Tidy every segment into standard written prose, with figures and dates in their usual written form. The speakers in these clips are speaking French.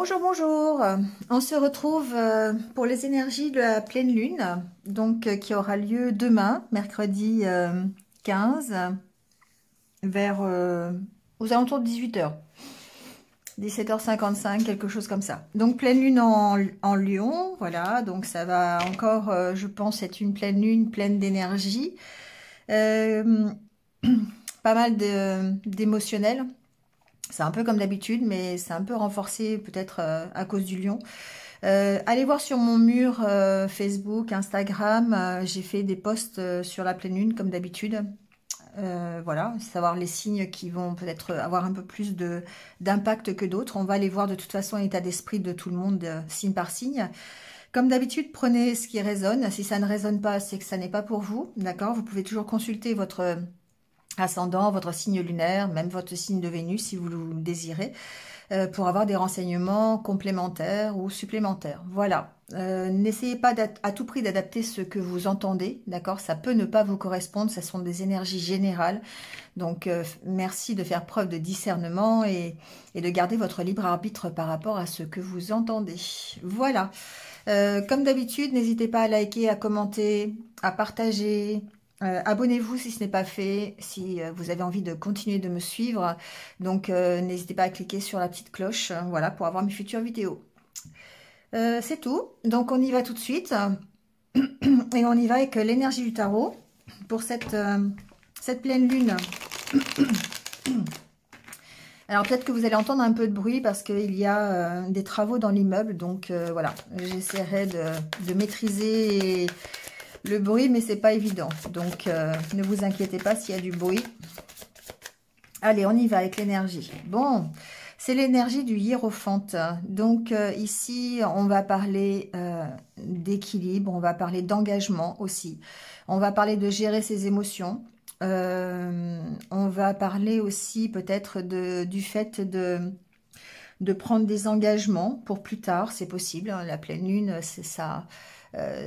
Bonjour, bonjour. On se retrouve pour les énergies de la pleine lune, donc qui aura lieu demain, mercredi 15, vers aux alentours de 18h. 17h55, quelque chose comme ça. Donc pleine lune en Lion, voilà, donc ça va encore, je pense, être une pleine lune pleine d'énergie. Pas mal d'émotionnel. C'est un peu comme d'habitude, mais c'est un peu renforcé peut-être à cause du lion. Allez voir sur mon mur Facebook, Instagram, j'ai fait des posts sur la pleine lune comme d'habitude. Voilà, savoir les signes qui vont peut-être avoir un peu plus d'impact que d'autres. On va aller voir de toute façon l'état d'esprit de tout le monde, signe par signe. Comme d'habitude, prenez ce qui résonne. Si ça ne résonne pas, c'est que ça n'est pas pour vous. D'accord? Vous pouvez toujours consulter votre ascendant, votre signe lunaire, même votre signe de Vénus si vous le désirez, pour avoir des renseignements complémentaires ou supplémentaires. Voilà. N'essayez pas à tout prix d'adapter ce que vous entendez, d'accord? Ça peut ne pas vous correspondre, ce sont des énergies générales. Donc, merci de faire preuve de discernement et de garder votre libre arbitre par rapport à ce que vous entendez. Voilà. Comme d'habitude, n'hésitez pas à liker, à commenter, à partager. Abonnez-vous si ce n'est pas fait, si vous avez envie de continuer de me suivre. Donc, n'hésitez pas à cliquer sur la petite cloche, voilà, pour avoir mes futures vidéos. C'est tout. Donc, on y va tout de suite. Et on y va avec l'énergie du tarot pour cette pleine lune. Alors, peut-être que vous allez entendre un peu de bruit parce qu'il y a des travaux dans l'immeuble. Donc, voilà, j'essaierai de maîtriser le bruit, mais c'est pas évident. Donc, ne vous inquiétez pas s'il y a du bruit. Allez, on y va avec l'énergie. Bon, c'est l'énergie du hiérophante. Donc, ici, on va parler d'équilibre, on va parler d'engagement aussi. On va parler de gérer ses émotions. On va parler aussi peut-être du fait de prendre des engagements pour plus tard, c'est possible. Hein, la pleine lune, c'est ça.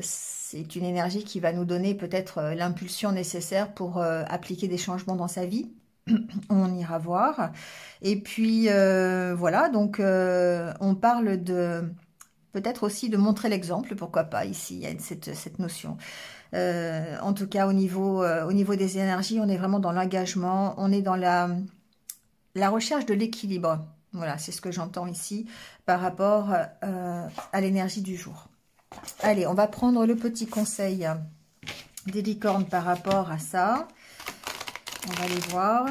C'est une énergie qui va nous donner peut-être l'impulsion nécessaire pour appliquer des changements dans sa vie. On ira voir. Et puis, voilà, donc on parle de peut-être aussi de montrer l'exemple, pourquoi pas, ici, il y a cette notion. En tout cas, au niveau des énergies, on est vraiment dans l'engagement, on est dans la recherche de l'équilibre. Voilà, c'est ce que j'entends ici par rapport à l'énergie du jour. Allez, on va prendre le petit conseil des licornes par rapport à ça. On va les voir.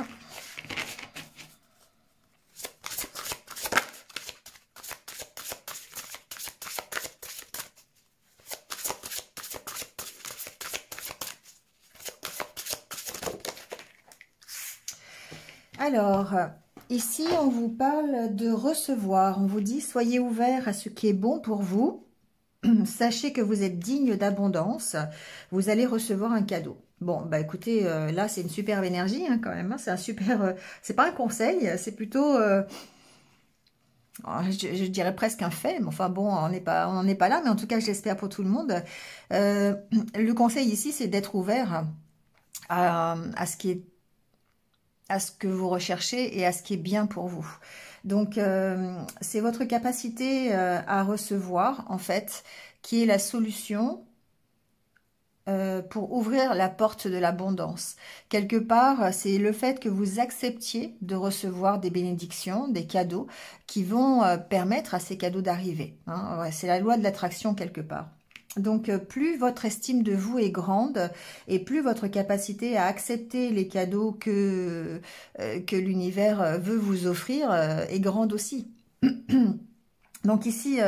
Alors, ici, on vous parle de recevoir. On vous dit, soyez ouverts à ce qui est bon pour vous. Sachez que vous êtes digne d'abondance. Vous allez recevoir un cadeau. Bon, bah écoutez, là, c'est une superbe énergie hein, quand même. Hein, c'est un super... c'est pas un conseil, c'est plutôt... je dirais presque un fait. Mais enfin bon, on n'en est pas là. Mais en tout cas, je l'espère pour tout le monde. Le conseil ici, c'est d'être ouvert à ce qui est à ce que vous recherchez et à ce qui est bien pour vous. Donc, c'est votre capacité à recevoir, en fait, qui est la solution pour ouvrir la porte de l'abondance. Quelque part, c'est le fait que vous acceptiez de recevoir des bénédictions, des cadeaux, qui vont permettre à ces cadeaux d'arriver. Hein. Ouais, c'est la loi de l'attraction quelque part. Donc, plus votre estime de vous est grande et plus votre capacité à accepter les cadeaux que l'univers veut vous offrir est grande aussi. Donc ici,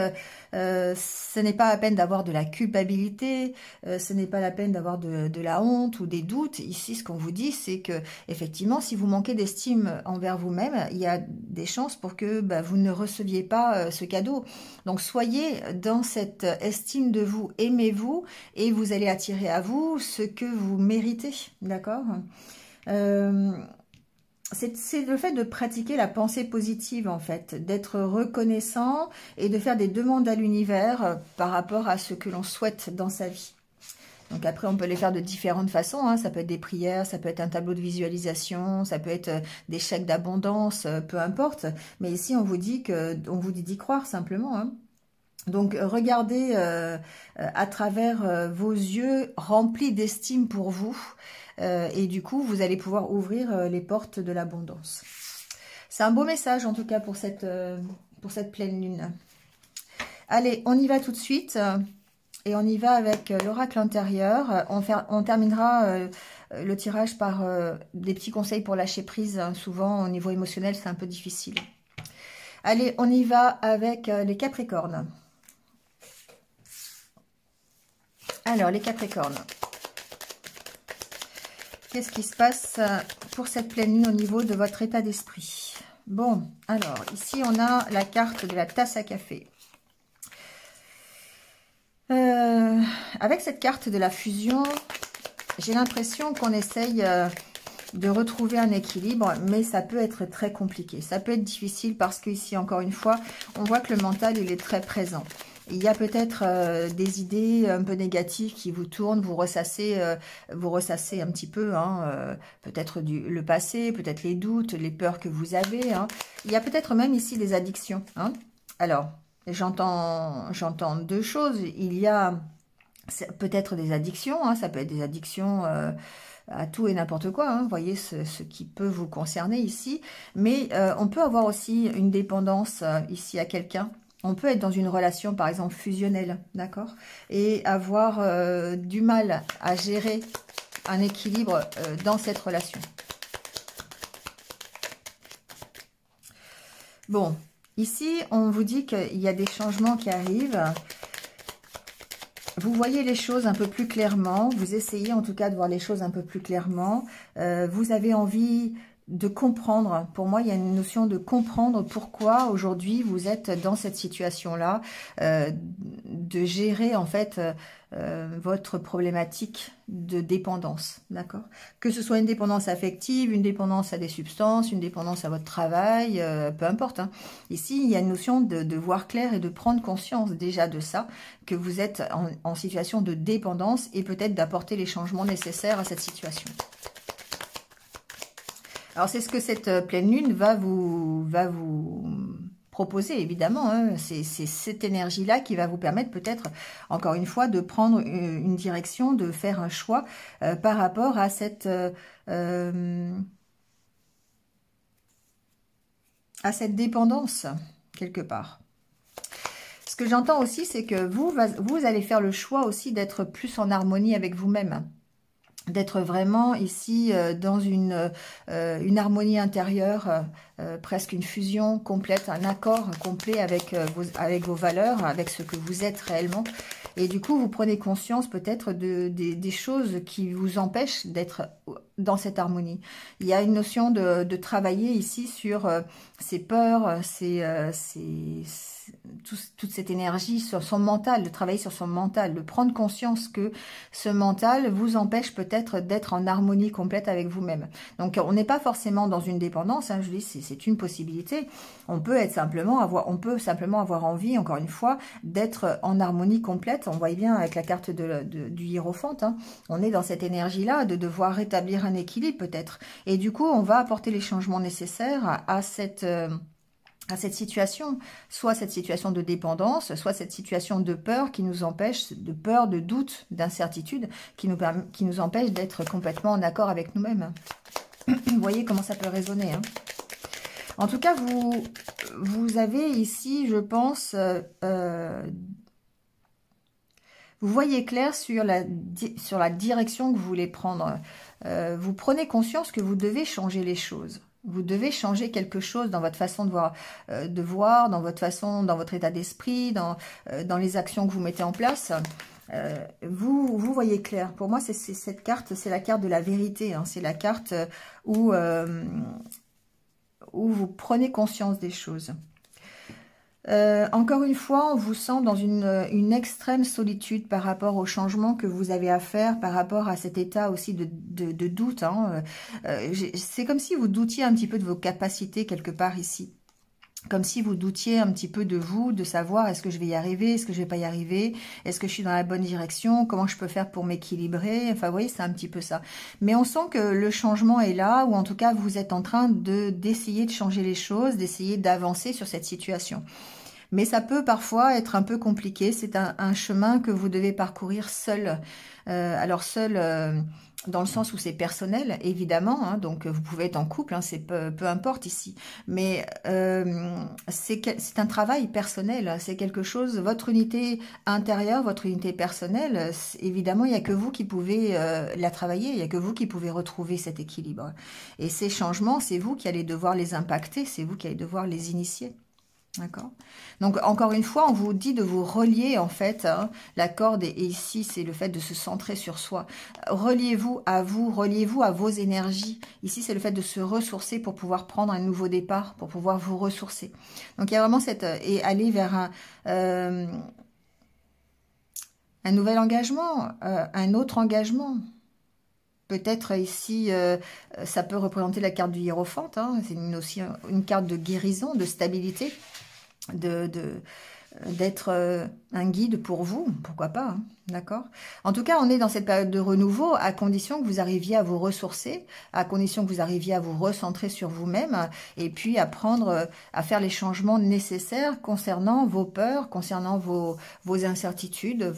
ce n'est pas la peine d'avoir de la culpabilité, ce n'est pas la peine d'avoir de la honte ou des doutes. Ici, ce qu'on vous dit, c'est que effectivement, si vous manquez d'estime envers vous-même, il y a des chances pour que vous ne receviez pas ce cadeau. Donc soyez dans cette estime de vous, aimez-vous et vous allez attirer à vous ce que vous méritez, d'accord ? C'est le fait de pratiquer la pensée positive, en fait, d'être reconnaissant et de faire des demandes à l'univers par rapport à ce que l'on souhaite dans sa vie. Donc après, on peut les faire de différentes façons, hein. Ça peut être des prières, ça peut être un tableau de visualisation, ça peut être des chèques d'abondance, peu importe. Mais ici, on vous dit d'y croire simplement, hein. Donc, regardez à travers vos yeux remplis d'estime pour vous. Et du coup, vous allez pouvoir ouvrir les portes de l'abondance. C'est un beau message, en tout cas, pour cette pleine lune. Allez, on y va tout de suite. Et on y va avec l'oracle intérieur. On terminera le tirage par des petits conseils pour lâcher prise. Souvent, au niveau émotionnel, c'est un peu difficile. Allez, on y va avec les Capricornes. Alors, les Capricornes. Qu'est-ce qui se passe pour cette pleine lune au niveau de votre état d'esprit? Bon, alors, ici, on a la carte de la tasse à café. Avec cette carte de la fusion, j'ai l'impression qu'on essaye de retrouver un équilibre, mais ça peut être très compliqué. Ça peut être difficile parce qu'ici, encore une fois, on voit que le mental, il est très présent. Il y a peut-être des idées un peu négatives qui vous tournent, vous ressassez un petit peu, hein, peut-être le passé, peut-être les doutes, les peurs que vous avez, hein. Il y a peut-être même ici des addictions, hein. Alors, j'entends deux choses. Il y a peut-être des addictions, hein, ça peut être des addictions à tout et n'importe quoi, hein, vous voyez ce qui peut vous concerner ici. Mais on peut avoir aussi une dépendance ici à quelqu'un. On peut être dans une relation, par exemple, fusionnelle, d'accord? Et avoir du mal à gérer un équilibre dans cette relation. Bon, ici, on vous dit qu'il y a des changements qui arrivent. Vous voyez les choses un peu plus clairement. Vous essayez en tout cas de voir les choses un peu plus clairement. Vous avez envie de comprendre. Pour moi, il y a une notion de comprendre pourquoi aujourd'hui vous êtes dans cette situation-là, de gérer en fait votre problématique de dépendance, d'accord? Que ce soit une dépendance affective, une dépendance à des substances, une dépendance à votre travail, peu importe, hein. Ici, il y a une notion de voir clair et de prendre conscience déjà de ça, que vous êtes en situation de dépendance et peut-être d'apporter les changements nécessaires à cette situation. Alors, c'est ce que cette pleine lune va vous proposer, évidemment, hein. C'est cette énergie-là qui va vous permettre peut-être, encore une fois, de prendre une direction, de faire un choix par rapport à cette dépendance, quelque part. Ce que j'entends aussi, c'est que vous allez faire le choix aussi d'être plus en harmonie avec vous-même. D'être vraiment ici dans une harmonie intérieure, presque une fusion complète, un accord complet avec vos valeurs, avec ce que vous êtes réellement. Et du coup, vous prenez conscience peut-être des choses qui vous empêchent d'être dans cette harmonie. Il y a une notion de travailler ici sur ces peurs, toute cette énergie sur son mental, de travailler sur son mental, de prendre conscience que ce mental vous empêche peut-être d'être en harmonie complète avec vous-même. Donc on n'est pas forcément dans une dépendance, hein, je dis c'est une possibilité. On peut simplement avoir envie, encore une fois, d'être en harmonie complète. On voit bien avec la carte du hiérophante, hein, on est dans cette énergie-là de devoir rétablir un équilibre peut-être. Et du coup, on va apporter les changements nécessaires à cette situation, soit cette situation de dépendance, soit cette situation de peur qui nous empêche, de peur, de doute, d'incertitude, qui nous empêche d'être complètement en accord avec nous-mêmes. Vous voyez comment ça peut résonner, hein. En tout cas, vous avez ici, je pense, vous voyez clair sur la direction que vous voulez prendre. Vous prenez conscience que vous devez changer les choses. Vous devez changer quelque chose dans votre façon de voir, dans votre état d'esprit, dans les actions que vous mettez en place. Vous voyez clair. Pour moi, cette carte, c'est la carte de la vérité, hein. C'est la carte où vous prenez conscience des choses. Encore une fois, on vous sent dans une extrême solitude par rapport au changement que vous avez à faire, par rapport à cet état aussi de doute, hein. C'est comme si vous doutiez un petit peu de vos capacités quelque part ici. Comme si vous doutiez un petit peu de vous, de savoir est-ce que je vais y arriver, est-ce que je vais pas y arriver, est-ce que je suis dans la bonne direction, comment je peux faire pour m'équilibrer. Enfin, vous voyez, c'est un petit peu ça. Mais on sent que le changement est là, ou en tout cas, vous êtes en train d'essayer de changer les choses, d'essayer d'avancer sur cette situation. Mais ça peut parfois être un peu compliqué. C'est un chemin que vous devez parcourir seul. Alors seul dans le sens où c'est personnel, évidemment. Hein, donc vous pouvez être en couple, hein, c'est peu importe ici. Mais c'est un travail personnel. C'est quelque chose, votre unité intérieure, votre unité personnelle, évidemment, il n'y a que vous qui pouvez la travailler. Il n'y a que vous qui pouvez retrouver cet équilibre. Et ces changements, c'est vous qui allez devoir les impacter. C'est vous qui allez devoir les initier. D'accord. Donc, encore une fois, on vous dit de vous relier, en fait, hein, la corde, et ici, c'est le fait de se centrer sur soi. Reliez-vous, reliez-vous à vos énergies. Ici, c'est le fait de se ressourcer pour pouvoir prendre un nouveau départ, pour pouvoir vous ressourcer. Donc, il y a vraiment cette... Et aller vers un nouvel engagement, un autre engagement. Peut-être ici, ça peut représenter la carte du hiérophante. Hein, c'est aussi une carte de guérison, de stabilité, d'être un guide pour vous, pourquoi pas, hein, d'accord. En tout cas, on est dans cette période de renouveau, à condition que vous arriviez à vous ressourcer, à condition que vous arriviez à vous recentrer sur vous-même, et puis apprendre à faire les changements nécessaires concernant vos peurs, concernant vos incertitudes,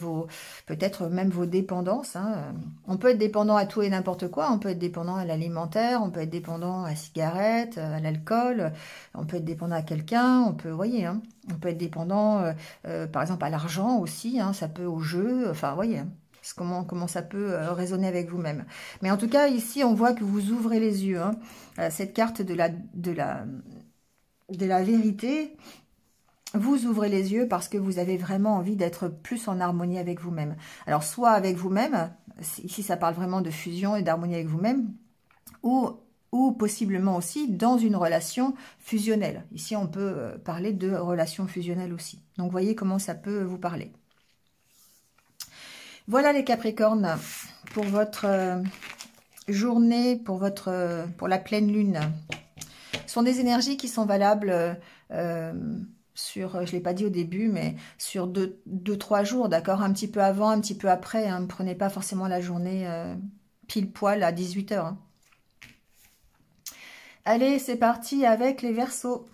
peut-être même vos dépendances. Hein. On peut être dépendant à tout et n'importe quoi, on peut être dépendant à l'alimentaire, on peut être dépendant à la cigarette, à l'alcool, on peut être dépendant à quelqu'un, on peut, vous voyez, hein, on peut être dépendant, par exemple, à l'argent aussi, hein, ça peut au jeu, enfin, vous voyez, hein, comment ça peut résonner avec vous-même. Mais en tout cas, ici, on voit que vous ouvrez les yeux. Hein, cette carte de la vérité, vous ouvrez les yeux parce que vous avez vraiment envie d'être plus en harmonie avec vous-même. Alors, soit avec vous-même, ici, ça parle vraiment de fusion et d'harmonie avec vous-même, ou possiblement aussi dans une relation fusionnelle. Ici, on peut parler de relation fusionnelle aussi. Donc, voyez comment ça peut vous parler. Voilà les Capricornes, pour votre journée, pour la pleine lune. Ce sont des énergies qui sont valables sur, je ne l'ai pas dit au début, mais sur 2-3 jours, d'accord? Un petit peu avant, un petit peu après. Hein, ne prenez pas forcément la journée pile poil à 18 h. Hein. Allez, c'est parti avec les Verseaux.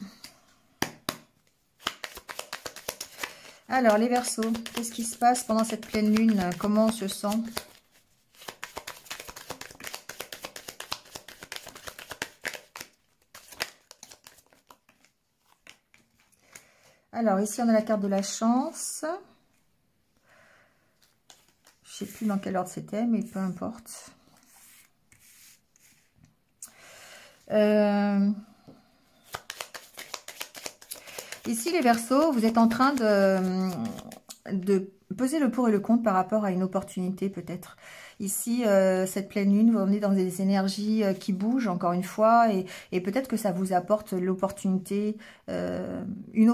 Alors, les Verseaux, qu'est-ce qui se passe pendant cette pleine lune? Comment on se sent? Alors, ici, on a la carte de la chance. Je ne sais plus dans quel ordre c'était, mais peu importe. Ici, les Verseaux, vous êtes en train de peser le pour et le contre par rapport à une opportunité peut-être. Ici, cette pleine lune, on est dans des énergies qui bougent encore une fois et peut-être que ça vous apporte l'opportunité, une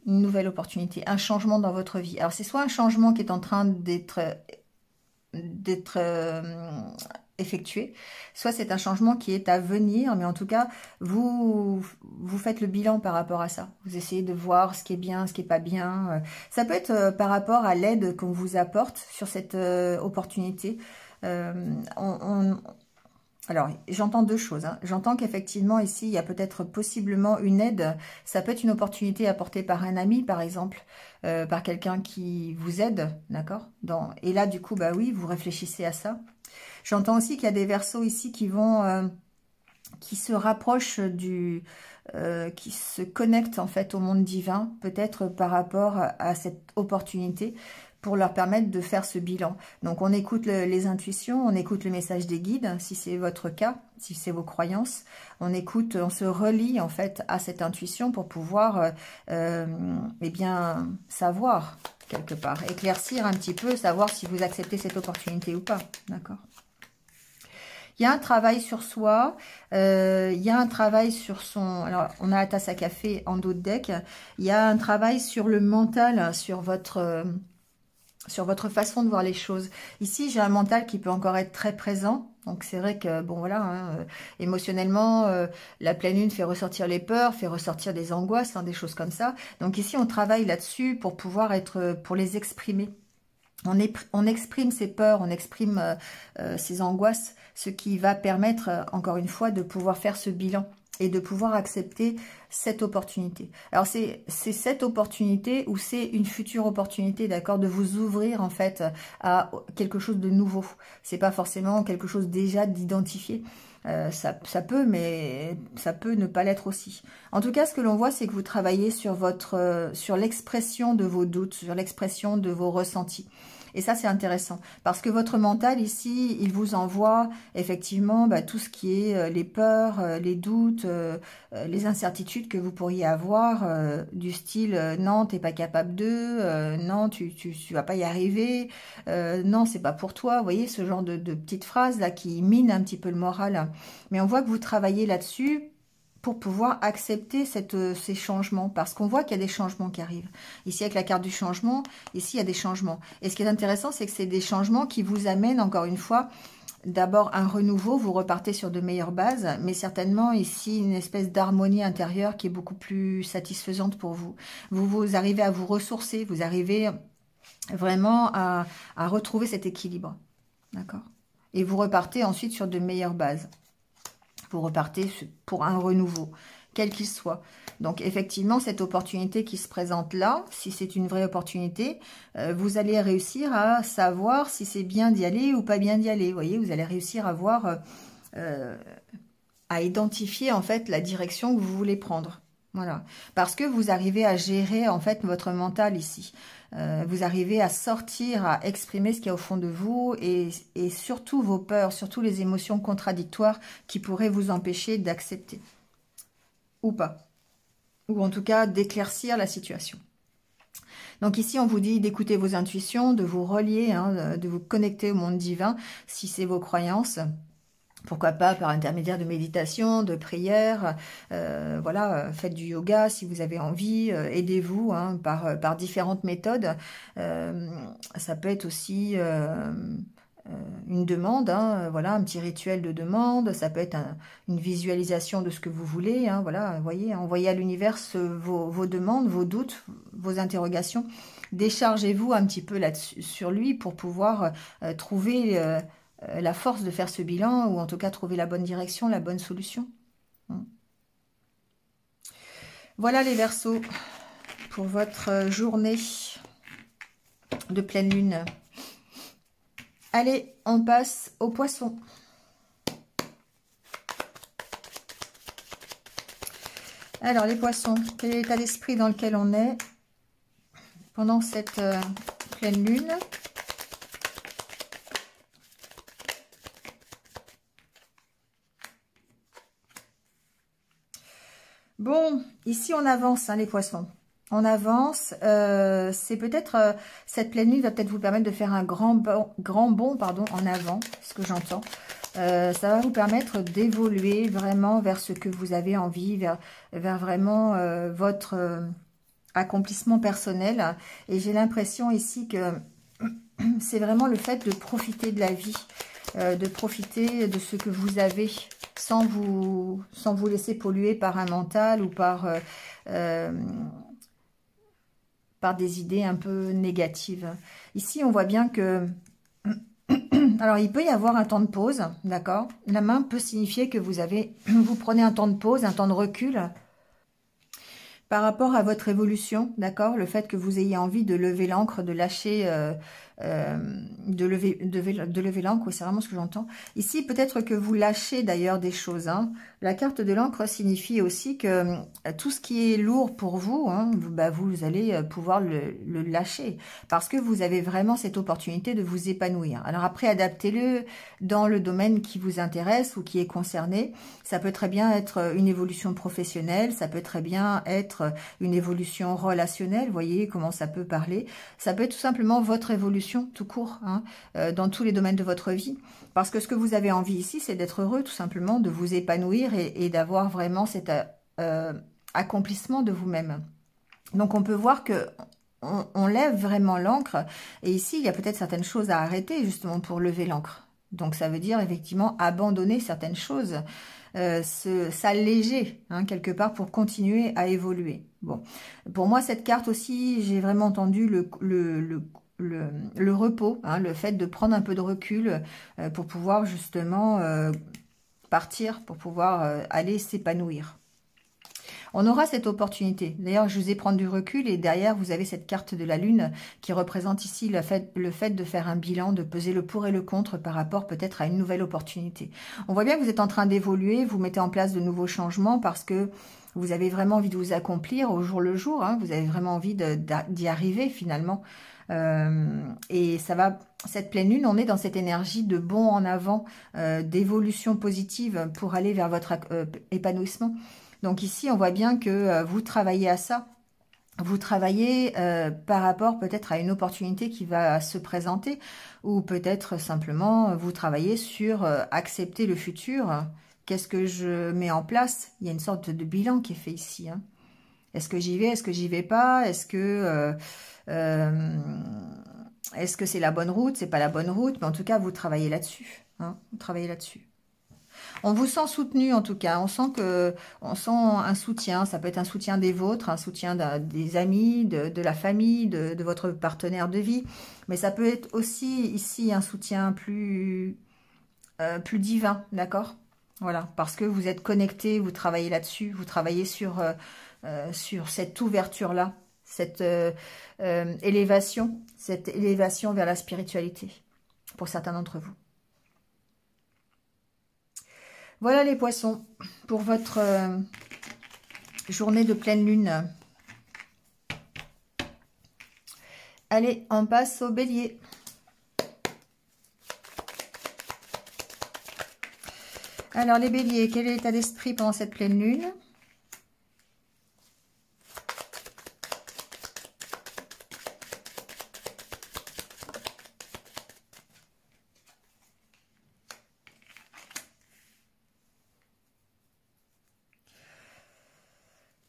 nouvelle opportunité, un changement dans votre vie. Alors, c'est soit un changement qui est en train d'être effectué, soit c'est un changement qui est à venir, mais en tout cas, vous faites le bilan par rapport à ça. Vous essayez de voir ce qui est bien, ce qui est pas bien. Ça peut être par rapport à l'aide qu'on vous apporte sur cette opportunité. Alors, j'entends deux choses. Hein. J'entends qu'effectivement, ici, il y a peut-être possiblement une aide. Ça peut être une opportunité apportée par un ami, par exemple, par quelqu'un qui vous aide, d'accord? Et là, du coup, bah oui, vous réfléchissez à ça. J'entends aussi qu'il y a des Verseaux ici qui se rapprochent qui se connectent en fait au monde divin, peut-être par rapport à cette opportunité, pour leur permettre de faire ce bilan. Donc, on écoute les intuitions, on écoute le message des guides, si c'est votre cas, si c'est vos croyances. On écoute, on se relie en fait à cette intuition pour pouvoir, eh bien, savoir quelque part, éclaircir un petit peu, savoir si vous acceptez cette opportunité ou pas, d'accord? Il y a un travail sur soi, il y a un travail sur son... Alors, on a la tasse à café en dos de deck. Il y a un travail sur le mental, sur votre sur votre façon de voir les choses. Ici, j'ai un mental qui peut encore être très présent. Donc, c'est vrai que, bon, voilà, hein, émotionnellement, la pleine lune fait ressortir les peurs, fait ressortir des angoisses, hein, des choses comme ça. Donc, ici, on travaille là-dessus pour pouvoir pour les exprimer. On exprime ses peurs, on exprime ses angoisses, ce qui va permettre, encore une fois, de pouvoir faire ce bilan et de pouvoir accepter cette opportunité. Alors, c'est cette opportunité ou c'est une future opportunité, d'accord, de vous ouvrir, en fait, à quelque chose de nouveau. C'est pas forcément quelque chose déjà d'identifié. Ça peut, mais ça peut ne pas l'être aussi. En tout cas, ce que l'on voit, c'est que vous travaillez sur l'expression de vos doutes, sur l'expression de vos ressentis. Et ça, c'est intéressant parce que votre mental ici, il vous envoie effectivement tout ce qui est les peurs, les doutes, les incertitudes que vous pourriez avoir du style non, t'es pas capable de, non, tu vas pas y arriver, non, c'est pas pour toi. Vous voyez ce genre de petites phrases là qui minent un petit peu le moral. Mais on voit que vous travaillez là-dessus pour pouvoir accepter ces changements, parce qu'on voit qu'il y a des changements qui arrivent. Ici, avec la carte du changement, ici, il y a des changements. Et ce qui est intéressant, c'est que c'est des changements qui vous amènent, encore une fois, d'abord un renouveau, vous repartez sur de meilleures bases, mais certainement ici, une espèce d'harmonie intérieure qui est beaucoup plus satisfaisante pour vous. Vous arrivez à vous ressourcer, vous arrivez vraiment à retrouver cet équilibre. D'accord ? Et vous repartez ensuite sur de meilleures bases. Vous repartez pour un renouveau, quel qu'il soit. Donc, effectivement, cette opportunité qui se présente là, si c'est une vraie opportunité, vous allez réussir à savoir si c'est bien d'y aller ou pas bien d'y aller. Vous voyez, vous allez réussir à voir, à identifier, en fait, la direction que vous voulez prendre. Voilà. Parce que vous arrivez à gérer, en fait, votre mental ici. Vous arrivez à sortir, à exprimer ce qu'il y a au fond de vous et surtout vos peurs, surtout les émotions contradictoires qui pourraient vous empêcher d'accepter. Ou pas. Ou en tout cas d'éclaircir la situation. Donc ici, on vous dit d'écouter vos intuitions, de vous relier, hein, de vous connecter au monde divin, si c'est vos croyances. Pourquoi pas par intermédiaire de méditation, de prière, voilà, faites du yoga si vous avez envie, aidez-vous hein, par différentes méthodes. Ça peut être aussi une demande, hein, voilà, un petit rituel de demande, ça peut être une visualisation de ce que vous voulez, hein, voilà, vous voyez, envoyez à l'univers vos demandes, vos doutes, vos interrogations. Déchargez-vous un petit peu là-dessus sur lui pour pouvoir trouver la force de faire ce bilan, ou en tout cas trouver la bonne direction, la bonne solution. Voilà les Verseaux, pour votre journée de pleine lune. Allez, on passe aux Poissons. Alors les Poissons, quel est l'état d'esprit dans lequel on est pendant cette pleine lune ? Bon, ici on avance, hein, les Poissons. On avance. C'est peut-être cette pleine lune va peut-être vous permettre de faire un grand bond, pardon, en avant, ce que j'entends. Ça va vous permettre d'évoluer vraiment vers ce que vous avez envie, vers vraiment votre accomplissement personnel. Et j'ai l'impression ici que c'est vraiment le fait de profiter de la vie, de profiter de ce que vous avez, sans vous laisser polluer par un mental ou par des idées un peu négatives. Ici, on voit bien que... Alors, il peut y avoir un temps de pause, d'accord? La main peut signifier que vous prenez un temps de pause, un temps de recul par rapport à votre évolution, d'accord? Le fait que vous ayez envie de lever l'ancre, de lâcher... de lever l'encre, oui, c'est vraiment ce que j'entends. Ici, peut-être que vous lâchez d'ailleurs des choses. Hein. La carte de l'encre signifie aussi que tout ce qui est lourd pour vous, hein, vous allez pouvoir le lâcher. Parce que vous avez vraiment cette opportunité de vous épanouir. Alors après, adaptez-le dans le domaine qui vous intéresse ou qui est concerné. Ça peut très bien être une évolution professionnelle, ça peut très bien être une évolution relationnelle. Vous voyez comment ça peut parler. Ça peut être tout simplement votre évolution tout court, hein, dans tous les domaines de votre vie. Parce que ce que vous avez envie ici, c'est d'être heureux, tout simplement, de vous épanouir et d'avoir vraiment cet accomplissement de vous-même. Donc, on peut voir que on lève vraiment l'ancre. Et ici, il y a peut-être certaines choses à arrêter justement pour lever l'ancre. Donc ça veut dire effectivement abandonner certaines choses, s'alléger hein, quelque part pour continuer à évoluer. Bon, pour moi cette carte aussi, j'ai vraiment entendu le repos, hein, le fait de prendre un peu de recul pour pouvoir justement partir, pour pouvoir aller s'épanouir. On aura cette opportunité. D'ailleurs, je vous ai pris du recul et derrière, vous avez cette carte de la Lune qui représente ici le fait de faire un bilan, de peser le pour et le contre par rapport peut-être à une nouvelle opportunité. On voit bien que vous êtes en train d'évoluer, vous mettez en place de nouveaux changements parce que vous avez vraiment envie de vous accomplir au jour le jour. Hein, vous avez vraiment envie d'y arriver finalement. Et ça va, cette pleine lune, on est dans cette énergie de bond en avant, d'évolution positive pour aller vers votre épanouissement. Donc ici, on voit bien que vous travaillez à ça. Vous travaillez par rapport peut-être à une opportunité qui va se présenter ou peut-être simplement vous travaillez sur accepter le futur. Qu'est-ce que je mets en place? Il y a une sorte de bilan qui est fait ici. Hein. Est-ce que j'y vais? Est-ce que j'y vais pas? Est-ce que c'est la bonne route? C'est pas la bonne route? Mais en tout cas, vous travaillez là-dessus. Hein, vous travaillez là-dessus. On vous sent soutenu en tout cas, on sent un soutien, ça peut être un soutien des vôtres, un soutien des amis, de la famille, de votre partenaire de vie, mais ça peut être aussi ici un soutien plus divin, d'accord? Voilà, parce que vous êtes connecté, vous travaillez là-dessus, vous travaillez sur cette ouverture-là, cette élévation vers la spiritualité, pour certains d'entre vous. Voilà les poissons, pour votre journée de pleine lune. Allez, on passe au bélier. Alors les béliers, quel est l'état d'esprit pendant cette pleine lune ?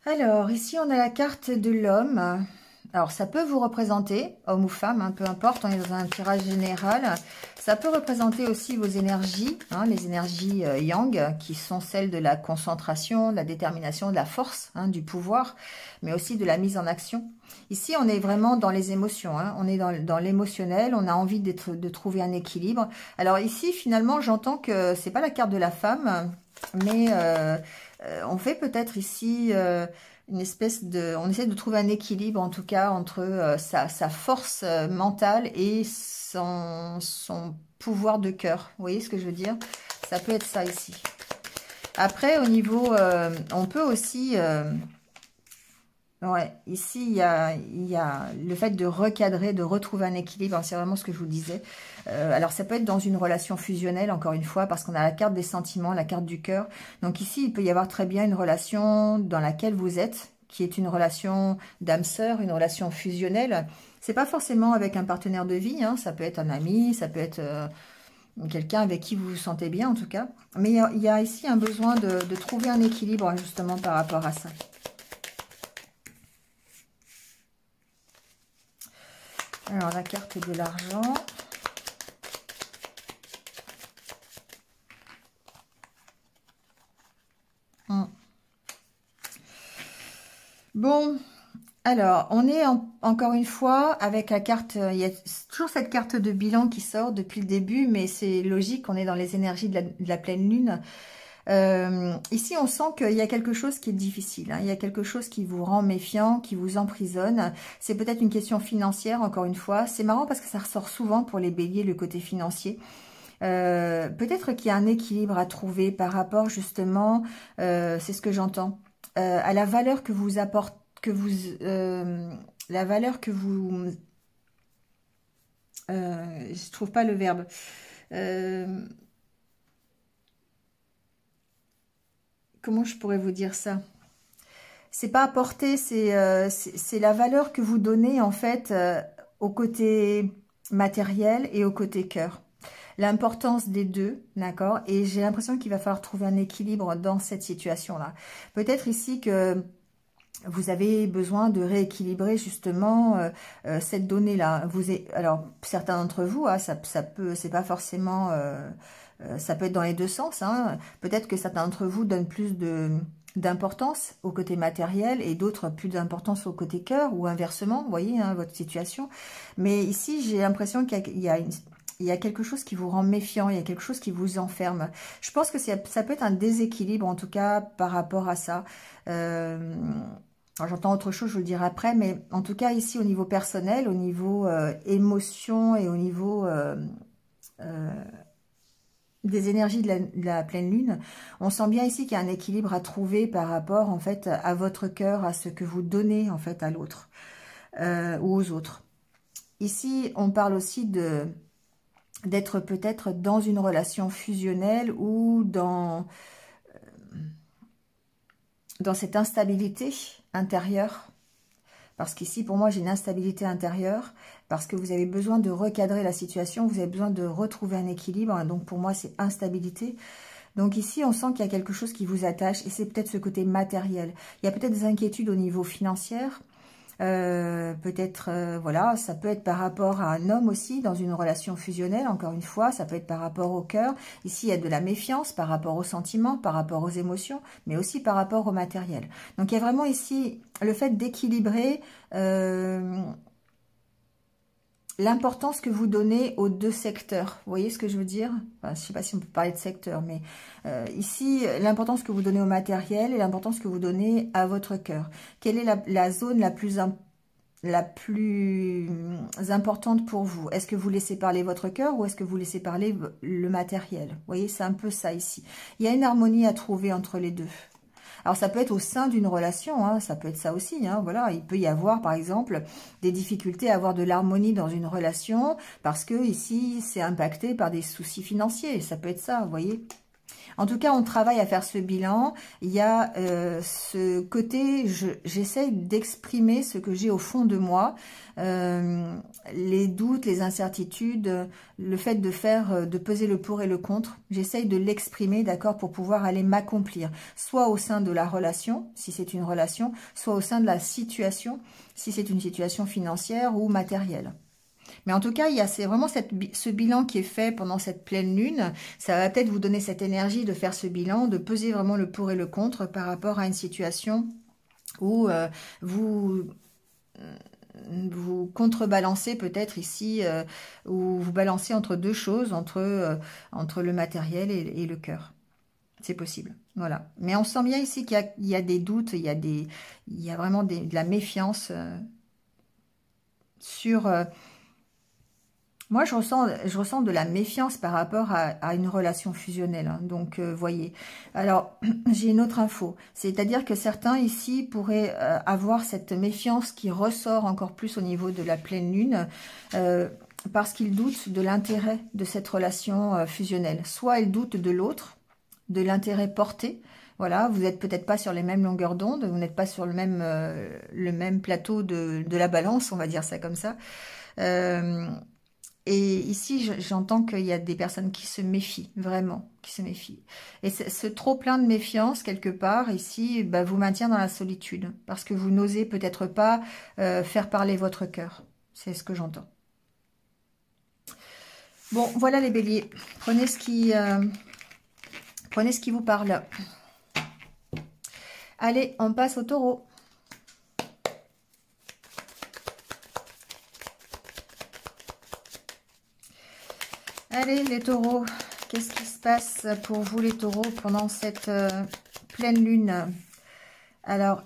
Alors, ici, on a la carte de l'homme. Alors, ça peut vous représenter, homme ou femme, hein, peu importe, on est dans un tirage général. Ça peut représenter aussi vos énergies, hein, les énergies yang, qui sont celles de la concentration, de la détermination, de la force, hein, du pouvoir, mais aussi de la mise en action. Ici, on est vraiment dans les émotions, hein, on est dans l'émotionnel, on a envie de trouver un équilibre. Alors ici, finalement, j'entends que c'est pas la carte de la femme, mais on fait peut-être ici une espèce de... On essaie de trouver un équilibre, en tout cas, entre sa force mentale et son pouvoir de cœur. Vous voyez ce que je veux dire? Ça peut être ça ici. Après, au niveau... on peut aussi... ouais, ici, il y a le fait de recadrer, de retrouver un équilibre. C'est vraiment ce que je vous disais. Alors, ça peut être dans une relation fusionnelle, encore une fois, parce qu'on a la carte des sentiments, la carte du cœur. Donc ici, il peut y avoir très bien une relation dans laquelle vous êtes, qui est une relation d'âme sœur, une relation fusionnelle. C'est pas forcément avec un partenaire de vie, hein, ça peut être un ami, ça peut être quelqu'un avec qui vous vous sentez bien, en tout cas. Mais il y a ici un besoin de trouver un équilibre, justement, par rapport à ça. Alors, la carte de l'argent. Bon, alors, on est encore une fois avec la carte, il y a toujours cette carte de bilan qui sort depuis le début, mais c'est logique, on est dans les énergies de la pleine lune. Ici, on sent qu'il y a quelque chose qui est difficile, hein. Il y a quelque chose qui vous rend méfiant, qui vous emprisonne. C'est peut-être une question financière, encore une fois. C'est marrant parce que ça ressort souvent pour les béliers, le côté financier. Peut-être qu'il y a un équilibre à trouver par rapport justement, c'est ce que j'entends, à la valeur que vous apportez, la valeur que vous... je trouve pas le verbe. Comment je pourrais vous dire ça? C'est pas apporter, c'est la valeur que vous donnez en fait au côté matériel et au côté cœur. L'importance des deux, d'accord? Et j'ai l'impression qu'il va falloir trouver un équilibre dans cette situation-là. Peut-être ici que vous avez besoin de rééquilibrer justement cette donnée-là. Alors, certains d'entre vous, hein, ça peut, c'est pas forcément, ça peut être dans les deux sens. Hein. Peut-être que certains d'entre vous donnent plus d'importance au côté matériel et d'autres plus d'importance au côté cœur ou inversement, vous voyez, hein, votre situation. Mais ici, j'ai l'impression qu'il y a quelque chose qui vous rend méfiant, il y a quelque chose qui vous enferme. Je pense que ça peut être un déséquilibre, en tout cas, par rapport à ça. J'entends autre chose, je vous le dirai après, mais en tout cas, ici, au niveau personnel, au niveau émotion et au niveau des énergies de la pleine lune, on sent bien ici qu'il y a un équilibre à trouver par rapport, en fait, à votre cœur, à ce que vous donnez, en fait, à l'autre ou aux autres. Ici, on parle aussi d'être peut-être dans une relation fusionnelle ou dans cette instabilité intérieure. Parce qu'ici, pour moi, j'ai une instabilité intérieure, parce que vous avez besoin de recadrer la situation, vous avez besoin de retrouver un équilibre, donc pour moi, c'est instabilité. Donc ici, on sent qu'il y a quelque chose qui vous attache, et c'est peut-être ce côté matériel. Il y a peut-être des inquiétudes au niveau financier, peut-être, voilà, ça peut être par rapport à un homme aussi, dans une relation fusionnelle, encore une fois, ça peut être par rapport au cœur. Ici, il y a de la méfiance par rapport aux sentiments, par rapport aux émotions, mais aussi par rapport au matériel. Donc, il y a vraiment ici le fait d'équilibrer l'importance que vous donnez aux deux secteurs. Vous voyez ce que je veux dire? Enfin, je ne sais pas si on peut parler de secteur, mais ici, l'importance que vous donnez au matériel et l'importance que vous donnez à votre cœur. Quelle est la zone la plus importante pour vous? Est-ce que vous laissez parler votre cœur ou est-ce que vous laissez parler le matériel? Vous voyez, c'est un peu ça ici. Il y a une harmonie à trouver entre les deux. Alors, ça peut être au sein d'une relation, hein, ça peut être ça aussi. Hein, voilà, il peut y avoir, par exemple, des difficultés à avoir de l'harmonie dans une relation parce que ici, c'est impacté par des soucis financiers. Ça peut être ça, vous voyez. En tout cas, on travaille à faire ce bilan. Il y a ce côté, j'essaye d'exprimer ce que j'ai au fond de moi, les doutes, les incertitudes, le fait de peser le pour et le contre. J'essaye de l'exprimer, d'accord, pour pouvoir aller m'accomplir, soit au sein de la relation, si c'est une relation, soit au sein de la situation, si c'est une situation financière ou matérielle. Mais en tout cas, c'est vraiment ce bilan qui est fait pendant cette pleine lune. Ça va peut-être vous donner cette énergie de faire ce bilan, de peser vraiment le pour et le contre par rapport à une situation où vous contrebalancez peut-être ici, où vous balancez entre deux choses, entre le matériel et le cœur. C'est possible, voilà. Mais on sent bien ici qu'il y a des doutes, il y a vraiment de la méfiance sur... Moi, je ressens de la méfiance par rapport à une relation fusionnelle. Hein. Donc, voyez. Alors, j'ai une autre info. C'est-à-dire que certains ici pourraient avoir cette méfiance qui ressort encore plus au niveau de la pleine lune parce qu'ils doutent de l'intérêt de cette relation fusionnelle. Soit ils doutent de l'autre, de l'intérêt porté. Voilà, vous n'êtes peut-être pas sur les mêmes longueurs d'onde, vous n'êtes pas sur le même plateau de la balance, on va dire ça comme ça. Et ici, j'entends qu'il y a des personnes qui se méfient, vraiment, qui se méfient. Et ce trop plein de méfiance, quelque part, ici, bah, vous maintient dans la solitude. Parce que vous n'osez peut-être pas faire parler votre cœur. C'est ce que j'entends. Bon, voilà les béliers. Prenez ce qui vous parle. Allez, on passe au taureau. Allez les taureaux, qu'est-ce qui se passe pour vous les taureaux pendant cette pleine lune? Alors,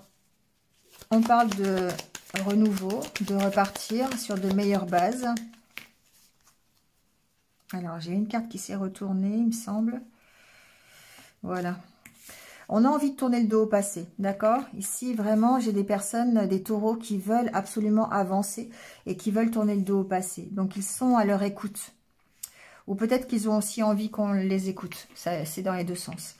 on parle de renouveau, de repartir sur de meilleures bases. Alors, j'ai une carte qui s'est retournée, il me semble. Voilà. On a envie de tourner le dos au passé, d'accord? Ici, vraiment, j'ai des personnes, des taureaux qui veulent absolument avancer et qui veulent tourner le dos au passé. Donc, ils sont à leur écoute. Ou peut-être qu'ils ont aussi envie qu'on les écoute. C'est dans les deux sens.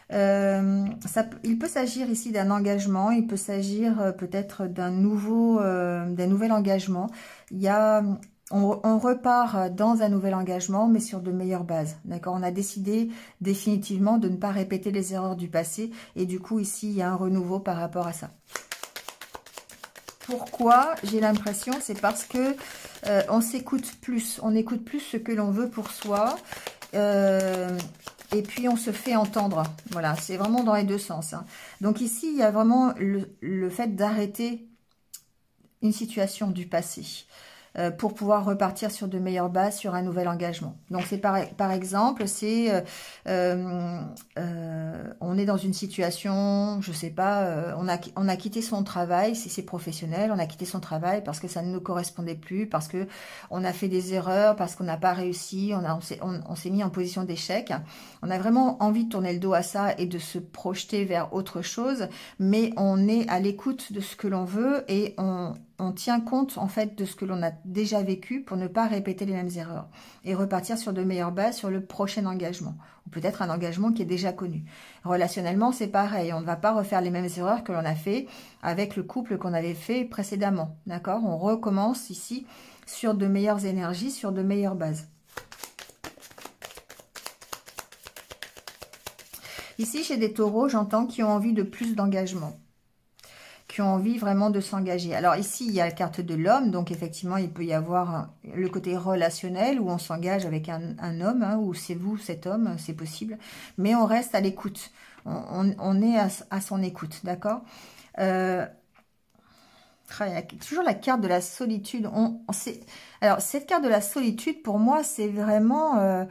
Il peut s'agir ici d'un engagement. Il peut s'agir peut-être d'un nouvel engagement. On repart dans un nouvel engagement, mais sur de meilleures bases. D'accord? On a décidé définitivement de ne pas répéter les erreurs du passé. Et du coup, ici, il y a un renouveau par rapport à ça. Pourquoi? J'ai l'impression, c'est parce que on s'écoute plus. On écoute plus ce que l'on veut pour soi. Et puis, on se fait entendre. Voilà, c'est vraiment dans les deux sens. Hein. Donc ici, il y a vraiment le fait d'arrêter une situation du passé pour pouvoir repartir sur de meilleures bases, sur un nouvel engagement. Donc, c'est par exemple, c'est on est dans une situation, je sais pas, on a quitté son travail, si c'est professionnel, on a quitté son travail parce que ça ne nous correspondait plus, parce que on a fait des erreurs, parce qu'on n'a pas réussi, on s'est mis en position d'échec. On a vraiment envie de tourner le dos à ça et de se projeter vers autre chose, mais on est à l'écoute de ce que l'on veut et on tient compte en fait de ce que l'on a déjà vécu pour ne pas répéter les mêmes erreurs et repartir sur de meilleures bases sur le prochain engagement ou peut-être un engagement qui est déjà connu. Relationnellement, c'est pareil, on ne va pas refaire les mêmes erreurs que l'on a fait avec le couple qu'on avait fait précédemment, d'accord? On recommence ici sur de meilleures énergies, sur de meilleures bases. Ici, chez des taureaux, j'entends qui ont envie de plus d'engagement, qui ont envie vraiment de s'engager. Alors ici, il y a la carte de l'homme, donc effectivement, il peut y avoir le côté relationnel où on s'engage avec un homme, hein, ou c'est vous, cet homme, c'est possible, mais on reste à l'écoute. On est à son écoute, d'accord? Il y a toujours la carte de la solitude. Alors, cette carte de la solitude, pour moi, c'est vraiment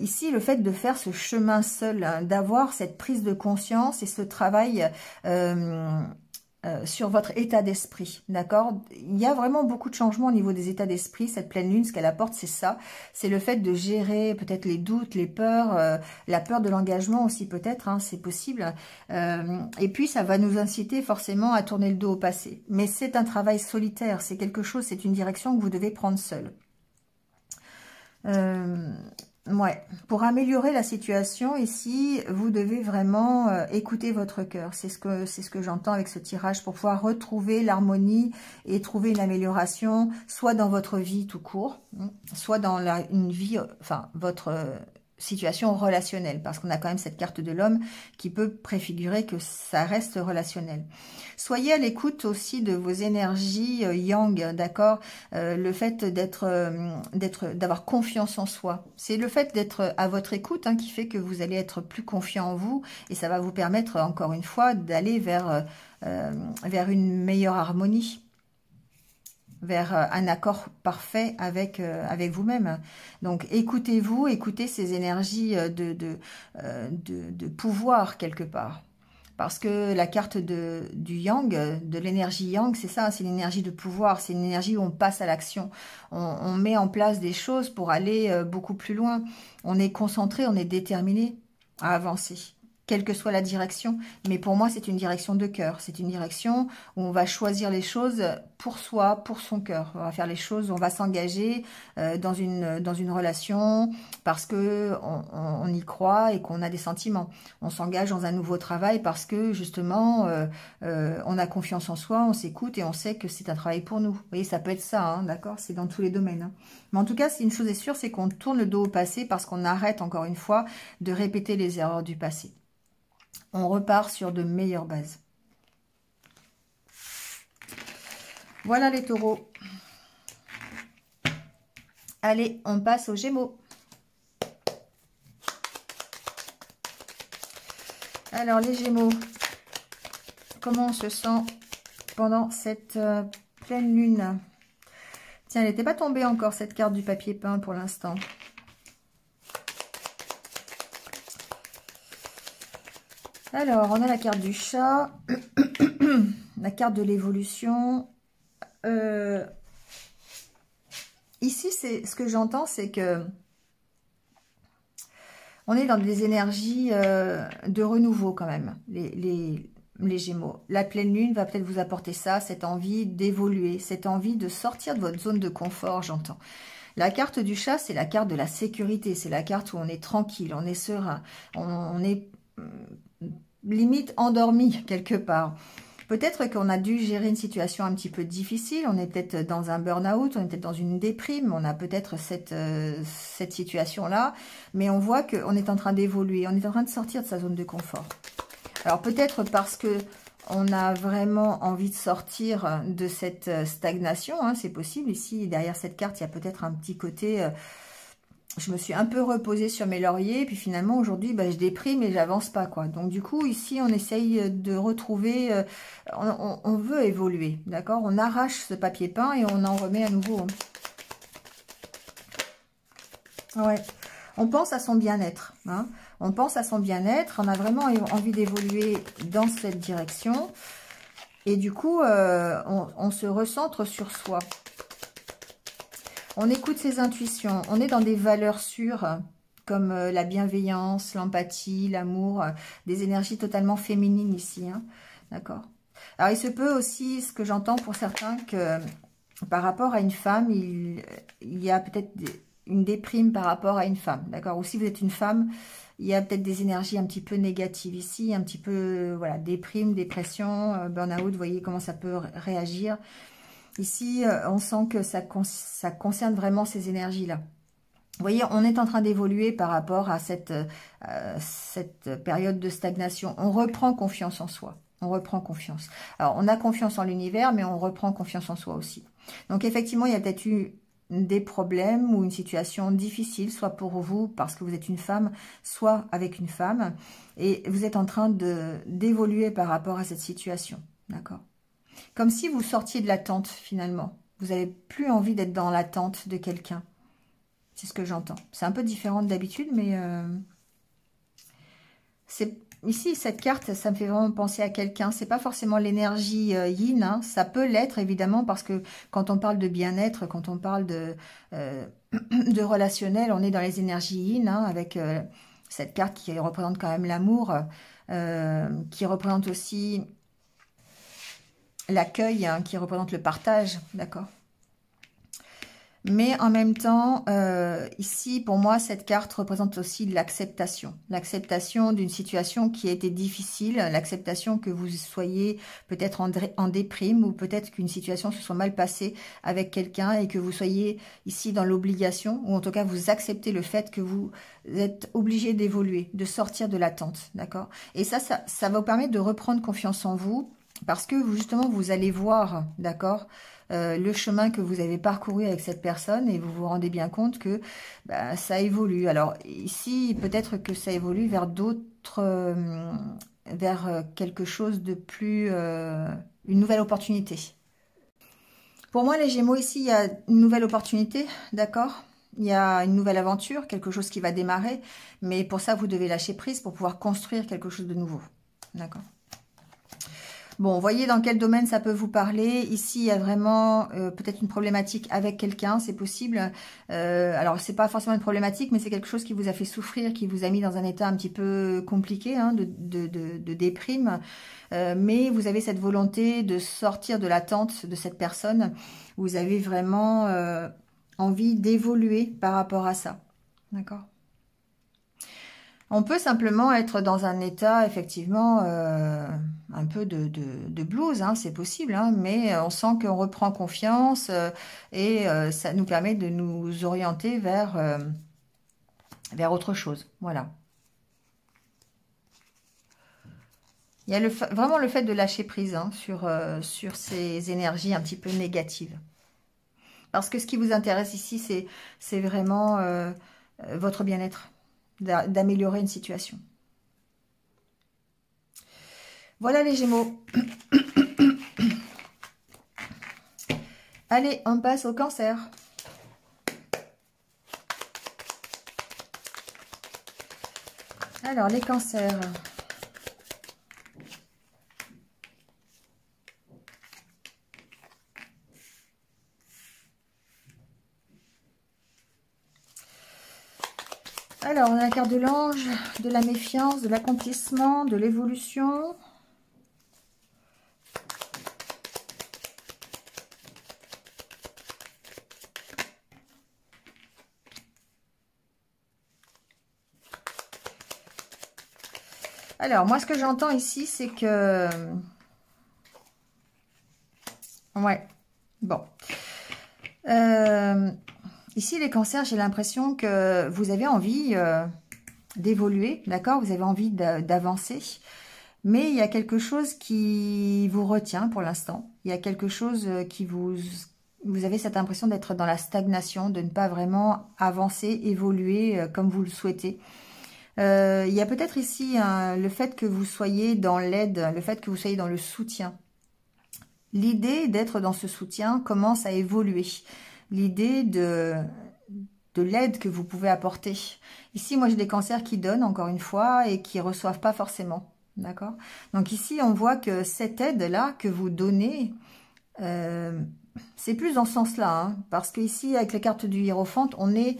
ici le fait de faire ce chemin seul, hein, d'avoir cette prise de conscience et ce travail sur votre état d'esprit, d'accord? Il y a vraiment beaucoup de changements au niveau des états d'esprit. Cette pleine lune, ce qu'elle apporte, c'est ça. C'est le fait de gérer peut-être les doutes, les peurs, la peur de l'engagement aussi peut-être, hein, c'est possible. Et puis, ça va nous inciter forcément à tourner le dos au passé. Mais c'est un travail solitaire, c'est quelque chose, c'est une direction que vous devez prendre seul. Ouais, pour améliorer la situation ici, vous devez vraiment écouter votre cœur. C'est ce que j'entends avec ce tirage pour pouvoir retrouver l'harmonie et trouver une amélioration, soit dans votre vie tout court, soit dans une vie, enfin votre situation relationnelle, parce qu'on a quand même cette carte de l'homme qui peut préfigurer que ça reste relationnel. Soyez à l'écoute aussi de vos énergies yang, d'accord, le fait d'avoir confiance en soi. C'est le fait d'être à votre écoute, hein, qui fait que vous allez être plus confiant en vous et ça va vous permettre, encore une fois, d'aller vers une meilleure harmonie, vers un accord parfait avec vous-même. Donc, écoutez-vous, écoutez ces énergies de pouvoir quelque part. Parce que la carte du yang, de l'énergie yang, c'est ça, c'est l'énergie de pouvoir, c'est une énergie où on passe à l'action. On met en place des choses pour aller beaucoup plus loin. On est concentré, on est déterminé à avancer, quelle que soit la direction. Mais pour moi, c'est une direction de cœur. C'est une direction où on va choisir les choses pour soi, pour son cœur. On va faire les choses, on va s'engager dans une relation parce que on y croit et qu'on a des sentiments. On s'engage dans un nouveau travail parce que justement, on a confiance en soi, on s'écoute et on sait que c'est un travail pour nous. Vous voyez, ça peut être ça, hein, d'accord? C'est dans tous les domaines. Hein. Mais en tout cas, une chose est sûre, c'est qu'on tourne le dos au passé parce qu'on arrête, encore une fois, de répéter les erreurs du passé. On repart sur de meilleures bases. Voilà les taureaux. Allez, on passe aux Gémeaux. Alors les Gémeaux, comment on se sent pendant cette pleine lune? Tiens, elle n'était pas tombée encore cette carte du papier peint pour l'instant. Alors, on a la carte du chat, la carte de l'évolution. Ici, ce que j'entends, c'est que on est dans des énergies de renouveau quand même, les Gémeaux. La pleine lune va peut-être vous apporter ça, cette envie d'évoluer, cette envie de sortir de votre zone de confort, j'entends. La carte du chat, c'est la carte de la sécurité, c'est la carte où on est tranquille, on est serein, on est limite endormi quelque part. Peut-être qu'on a dû gérer une situation un petit peu difficile, on est peut-être dans un burn-out, on est peut-être dans une déprime, on a peut-être cette situation-là, mais on voit qu'on est en train d'évoluer, on est en train de sortir de sa zone de confort. Alors peut-être parce que on a vraiment envie de sortir de cette stagnation, hein, c'est possible. Ici, derrière cette carte, il y a peut-être un petit côté... je me suis un peu reposée sur mes lauriers, puis finalement, aujourd'hui, bah, je déprime et j'avance pas, quoi. Donc, du coup, ici, on essaye de retrouver... on veut évoluer, d'accord? On arrache ce papier peint et on en remet à nouveau. Hein. Ouais. On pense à son bien-être, hein. On pense à son bien-être, on a vraiment envie d'évoluer dans cette direction. Et du coup, on se recentre sur soi. On écoute ses intuitions. On est dans des valeurs sûres, comme la bienveillance, l'empathie, l'amour, des énergies totalement féminines ici. Hein. D'accord. Alors, il se peut aussi, ce que j'entends pour certains, que par rapport à une femme, il y a peut-être une déprime par rapport à une femme. D'accord. Ou si vous êtes une femme... Il y a peut-être des énergies un petit peu négatives ici, un petit peu, voilà, déprime, dépression, burn-out, vous voyez comment ça peut réagir. Ici, on sent que ça concerne vraiment ces énergies-là. Vous voyez, on est en train d'évoluer par rapport à cette période de stagnation. On reprend confiance en soi. On reprend confiance. Alors, on a confiance en l'univers, mais on reprend confiance en soi aussi. Donc, effectivement, il y a peut-être eu des problèmes ou une situation difficile, soit pour vous parce que vous êtes une femme, soit avec une femme, et vous êtes en train d'évoluer par rapport à cette situation, d'accord? Comme si vous sortiez de l'attente finalement. Vous n'avez plus envie d'être dans l'attente de quelqu'un. C'est ce que j'entends. C'est un peu différent d'habitude, mais c'est... Ici, cette carte, ça me fait vraiment penser à quelqu'un. C'est pas forcément l'énergie yin, hein. Ça peut l'être, évidemment, parce que quand on parle de bien-être, quand on parle de relationnel, on est dans les énergies yin, hein, avec cette carte qui représente quand même l'amour, qui représente aussi l'accueil, hein, qui représente le partage, d'accord ? Mais en même temps, ici, pour moi, cette carte représente aussi l'acceptation. L'acceptation d'une situation qui a été difficile, l'acceptation que vous soyez peut-être en déprime ou peut-être qu'une situation se soit mal passée avec quelqu'un et que vous soyez ici dans l'obligation, ou en tout cas, vous acceptez le fait que vous êtes obligé d'évoluer, de sortir de l'attente, d'accord ? Et ça va vous permettre de reprendre confiance en vous parce que justement, vous allez voir, d'accord ? Le chemin que vous avez parcouru avec cette personne et vous vous rendez bien compte que bah, ça évolue. Alors ici, peut-être que ça évolue vers d'autres, vers quelque chose de plus, une nouvelle opportunité. Pour moi, les Gémeaux, ici, il y a une nouvelle opportunité, d'accord ? Il y a une nouvelle aventure, quelque chose qui va démarrer, mais pour ça, vous devez lâcher prise pour pouvoir construire quelque chose de nouveau, d'accord ? Bon, voyez dans quel domaine ça peut vous parler. Ici, il y a vraiment peut-être une problématique avec quelqu'un, c'est possible. Alors, c'est pas forcément une problématique, mais c'est quelque chose qui vous a fait souffrir, qui vous a mis dans un état un petit peu compliqué, hein, de déprime. Mais vous avez cette volonté de sortir de l'attente de cette personne. Vous avez vraiment envie d'évoluer par rapport à ça. D'accord ? On peut simplement être dans un état, effectivement, un peu de blues, hein, c'est possible, hein, mais on sent qu'on reprend confiance et ça nous permet de nous orienter vers autre chose. Voilà. Il y a vraiment le fait de lâcher prise, hein, sur ces énergies un petit peu négatives. Parce que ce qui vous intéresse ici, c'est vraiment votre bien-être, d'améliorer une situation. Voilà les Gémeaux. Allez, on passe au Cancer. Alors, les Cancers. Alors, on a la carte de l'ange, de la méfiance, de l'accomplissement, de l'évolution. Alors, moi, ce que j'entends ici, c'est que... Ouais, bon. Ici, les Cancers, j'ai l'impression que vous avez envie d'évoluer, d'accord? Vous avez envie d'avancer. Mais il y a quelque chose qui vous retient pour l'instant. Il y a quelque chose qui vous avez cette impression d'être dans la stagnation, de ne pas vraiment avancer, évoluer comme vous le souhaitez. Il y a peut-être ici le fait que vous soyez dans l'aide, le fait que vous soyez dans le soutien. L'idée d'être dans ce soutien commence à évoluer. L'idée de l'aide que vous pouvez apporter. Ici, moi, j'ai des cancers qui donnent, encore une fois, et qui reçoivent pas forcément. D'accord? Donc ici, on voit que cette aide-là que vous donnez, c'est plus dans ce sens-là, hein, parce que ici, avec les cartes du Hiérophante, on est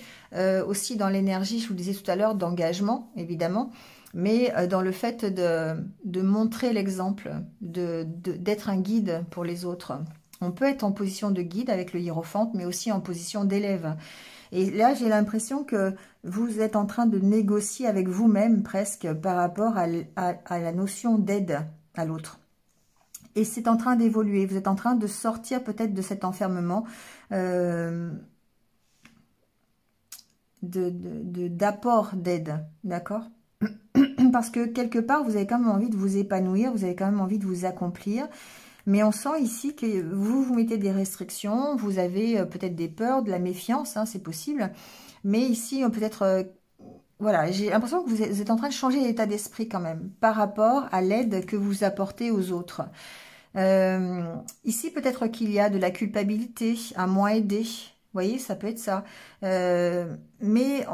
aussi dans l'énergie, je vous le disais tout à l'heure, d'engagement, évidemment, mais dans le fait de montrer l'exemple, d'être un guide pour les autres. On peut être en position de guide avec le Hiérophante, mais aussi en position d'élève. Et là, j'ai l'impression que vous êtes en train de négocier avec vous-même presque par rapport à la notion d'aide à l'autre. Et c'est en train d'évoluer. Vous êtes en train de sortir peut-être de cet enfermement, d'apport d'aide, d'accord? Parce que quelque part, vous avez quand même envie de vous épanouir, vous avez quand même envie de vous accomplir. Mais on sent ici que vous mettez des restrictions, vous avez peut-être des peurs, de la méfiance, hein, c'est possible. Mais ici, peut-être, voilà, j'ai l'impression que vous êtes en train de changer l'état d'esprit quand même, par rapport à l'aide que vous apportez aux autres. Ici, peut-être qu'il y a de la culpabilité, à moins aider. Vous voyez, ça peut être ça. Mais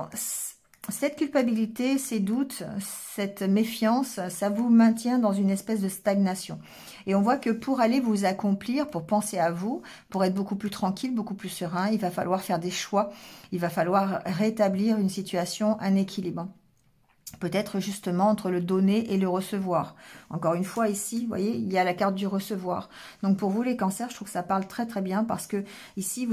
cette culpabilité, ces doutes, cette méfiance, ça vous maintient dans une espèce de stagnation. Et on voit que pour aller vous accomplir, pour penser à vous, pour être beaucoup plus tranquille, beaucoup plus serein, il va falloir faire des choix. Il va falloir rétablir une situation, un équilibre. Peut-être justement entre le donner et le recevoir. Encore une fois ici, vous voyez, il y a la carte du recevoir. Donc pour vous les cancers, je trouve que ça parle très très bien parce que ici,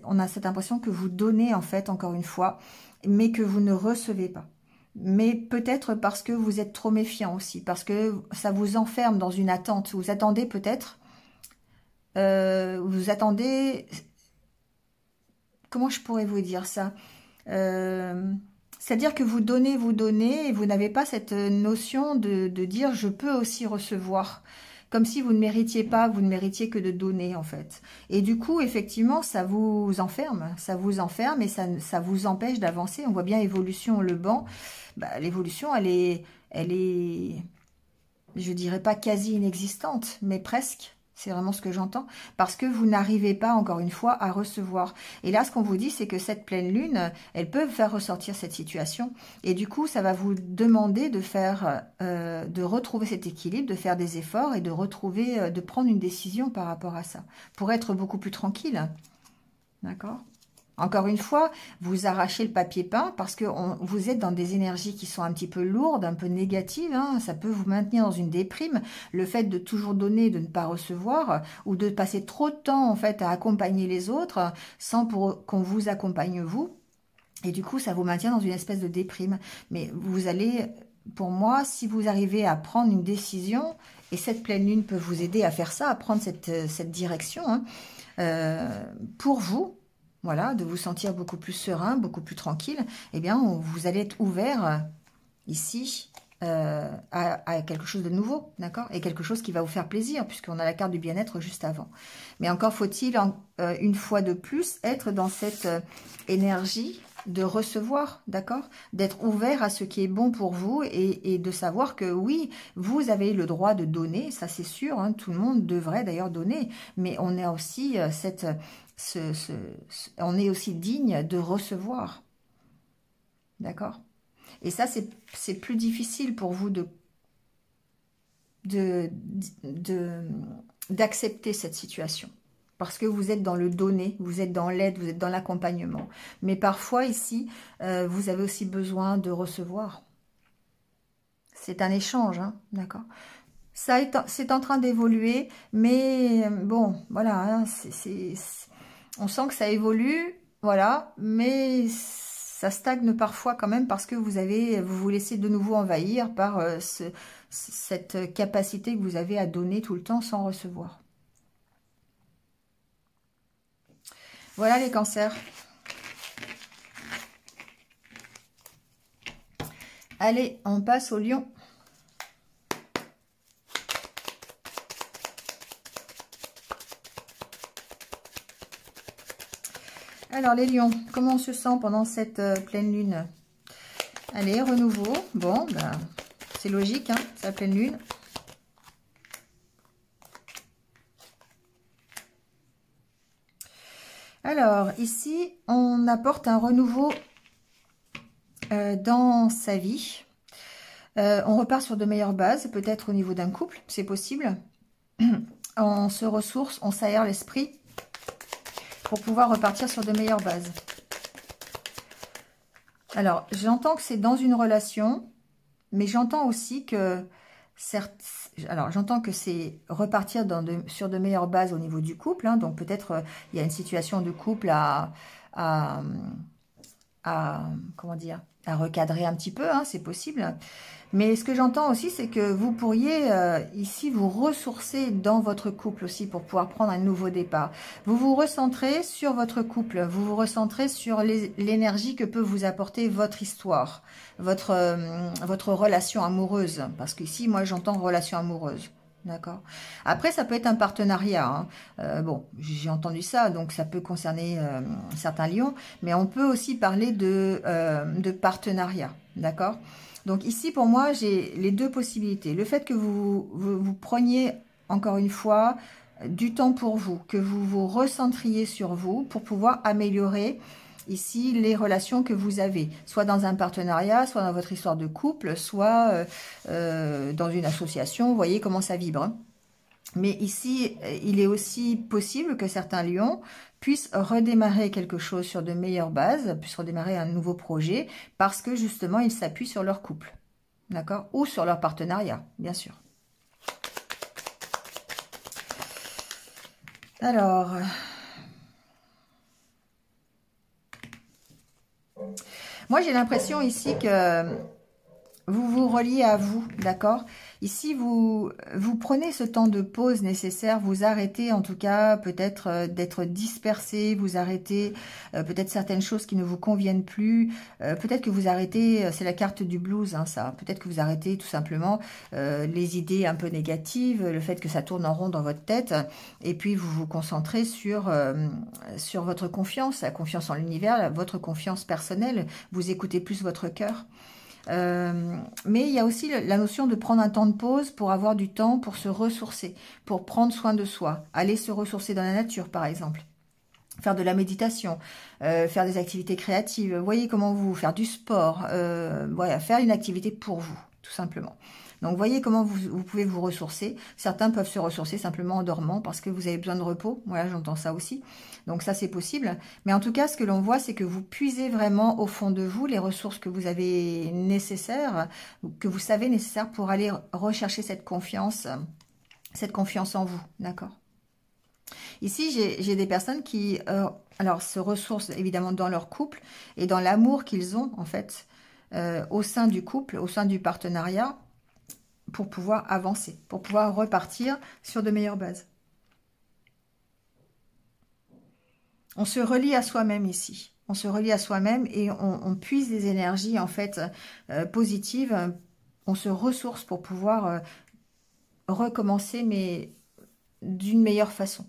on a cette impression que vous donnez en fait, encore une fois, mais que vous ne recevez pas. Mais peut-être parce que vous êtes trop méfiant aussi, parce que ça vous enferme dans une attente. Vous attendez peut-être, comment je pourrais vous dire ça c'est-à-dire que vous donnez, et vous n'avez pas cette notion de dire je peux aussi recevoir. Comme si vous ne méritiez pas, vous ne méritiez que de donner en fait. Et du coup, effectivement, ça vous enferme et ça vous empêche d'avancer. On voit bien évolution, le banc. Bah, l'évolution, elle est, je dirais pas quasi inexistante, mais presque. C'est vraiment ce que j'entends. Parce que vous n'arrivez pas, encore une fois, à recevoir. Et là, ce qu'on vous dit, c'est que cette pleine lune, elle peut faire ressortir cette situation. Et du coup, ça va vous demander de faire, de retrouver cet équilibre, de faire des efforts et de retrouver, de prendre une décision par rapport à ça. Pour être beaucoup plus tranquille. D'accord ? Encore une fois, vous arrachez le papier peint parce que vous êtes dans des énergies qui sont un petit peu lourdes, un peu négatives. Hein, ça peut vous maintenir dans une déprime. Le fait de toujours donner, de ne pas recevoir ou de passer trop de temps en fait à accompagner les autres sans qu'on vous accompagne vous. Et du coup, ça vous maintient dans une espèce de déprime. Mais vous allez, pour moi, si vous arrivez à prendre une décision, et cette pleine lune peut vous aider à faire ça, à prendre cette direction, hein, pour vous, voilà, de vous sentir beaucoup plus serein, beaucoup plus tranquille, eh bien, vous allez être ouvert ici à quelque chose de nouveau, d'accord? Et quelque chose qui va vous faire plaisir, puisqu'on a la carte du bien-être juste avant. Mais encore faut-il, une fois de plus, être dans cette énergie de recevoir, d'accord? D'être ouvert à ce qui est bon pour vous et de savoir que oui, vous avez le droit de donner, ça c'est sûr, hein, tout le monde devrait d'ailleurs donner, mais on a aussi on est aussi digne de recevoir. D'accord? Et ça, c'est plus difficile pour vous d'accepter cette situation. Parce que vous êtes dans le donner, vous êtes dans l'aide, vous êtes dans l'accompagnement. Mais parfois, ici, vous avez aussi besoin de recevoir. C'est un échange, hein, d'accord? C'est en train d'évoluer, mais bon, voilà, hein, on sent que ça évolue, voilà, mais ça stagne parfois quand même parce que vous vous laissez de nouveau envahir par cette capacité que vous avez à donner tout le temps sans recevoir. Voilà les cancers. Allez, on passe au lion. Alors, les lions, comment on se sent pendant cette pleine lune? Allez, renouveau. Bon, ben, c'est logique, hein, c'est la pleine lune. Alors, ici, on apporte un renouveau dans sa vie. On repart sur de meilleures bases, peut-être au niveau d'un couple, c'est possible. On se ressource, on s'aère l'esprit pour pouvoir repartir sur de meilleures bases. Alors, j'entends que c'est dans une relation, mais j'entends aussi que j'entends que c'est repartir sur de meilleures bases au niveau du couple. Hein, donc, peut-être il y a une situation de couple comment dire, à recadrer un petit peu, hein, c'est possible. Mais ce que j'entends aussi, c'est que vous pourriez ici vous ressourcer dans votre couple aussi pour pouvoir prendre un nouveau départ. Vous vous recentrez sur votre couple, vous vous recentrez sur l'énergie que peut vous apporter votre histoire, votre relation amoureuse. Parce qu'ici, moi, j'entends relation amoureuse. D'accord. Après, ça peut être un partenariat. Hein. Bon, j'ai entendu ça, donc ça peut concerner certains lions, mais on peut aussi parler de partenariat. D'accord. Donc ici, pour moi, j'ai les deux possibilités. Le fait que vous preniez, encore une fois, du temps pour vous, que vous vous recentriez sur vous pour pouvoir améliorer ici les relations que vous avez, soit dans un partenariat, soit dans votre histoire de couple, soit dans une association. Vous voyez comment ça vibre, hein. Mais ici, il est aussi possible que certains lions puissent redémarrer quelque chose sur de meilleures bases, puissent redémarrer un nouveau projet, parce que justement, ils s'appuient sur leur couple, d'accord? Ou sur leur partenariat, bien sûr. Alors, moi j'ai l'impression ici que vous vous reliez à vous, d'accord? Ici, vous prenez ce temps de pause nécessaire, vous arrêtez en tout cas peut-être d'être dispersé, vous arrêtez peut-être certaines choses qui ne vous conviennent plus, peut-être que vous arrêtez, c'est la carte du blues, hein, ça, peut-être que vous arrêtez tout simplement les idées un peu négatives, le fait que ça tourne en rond dans votre tête, et puis vous vous concentrez sur votre confiance, la confiance en l'univers, votre confiance personnelle, vous écoutez plus votre cœur. Mais il y a aussi la notion de prendre un temps de pause pour avoir du temps pour se ressourcer, pour prendre soin de soi, aller se ressourcer dans la nature par exemple, faire de la méditation, faire des activités créatives, voyez comment vous faire du sport, voilà, faire une activité pour vous tout simplement. Donc, voyez comment vous pouvez vous ressourcer. Certains peuvent se ressourcer simplement en dormant parce que vous avez besoin de repos. Voilà, j'entends ça aussi. Donc, ça, c'est possible. Mais en tout cas, ce que l'on voit, c'est que vous puisez vraiment au fond de vous les ressources que vous avez nécessaires, que vous savez nécessaires pour aller rechercher cette confiance en vous. D'accord? Ici, j'ai des personnes qui alors, se ressourcent évidemment dans leur couple et dans l'amour qu'ils ont, en fait, au sein du couple, au sein du partenariat, pour pouvoir avancer, pour pouvoir repartir sur de meilleures bases. On se relie à soi-même ici. On se relie à soi-même et on puise des énergies en fait positives. On se ressource pour pouvoir recommencer, mais d'une meilleure façon.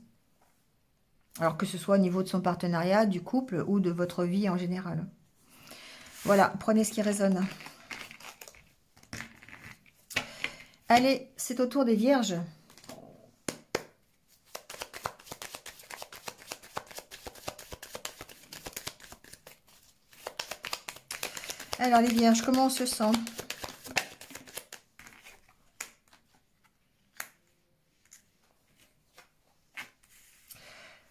Alors que ce soit au niveau de son partenariat, du couple ou de votre vie en général. Voilà, prenez ce qui résonne. Allez, c'est au tour des vierges. Alors les vierges, comment on se sent?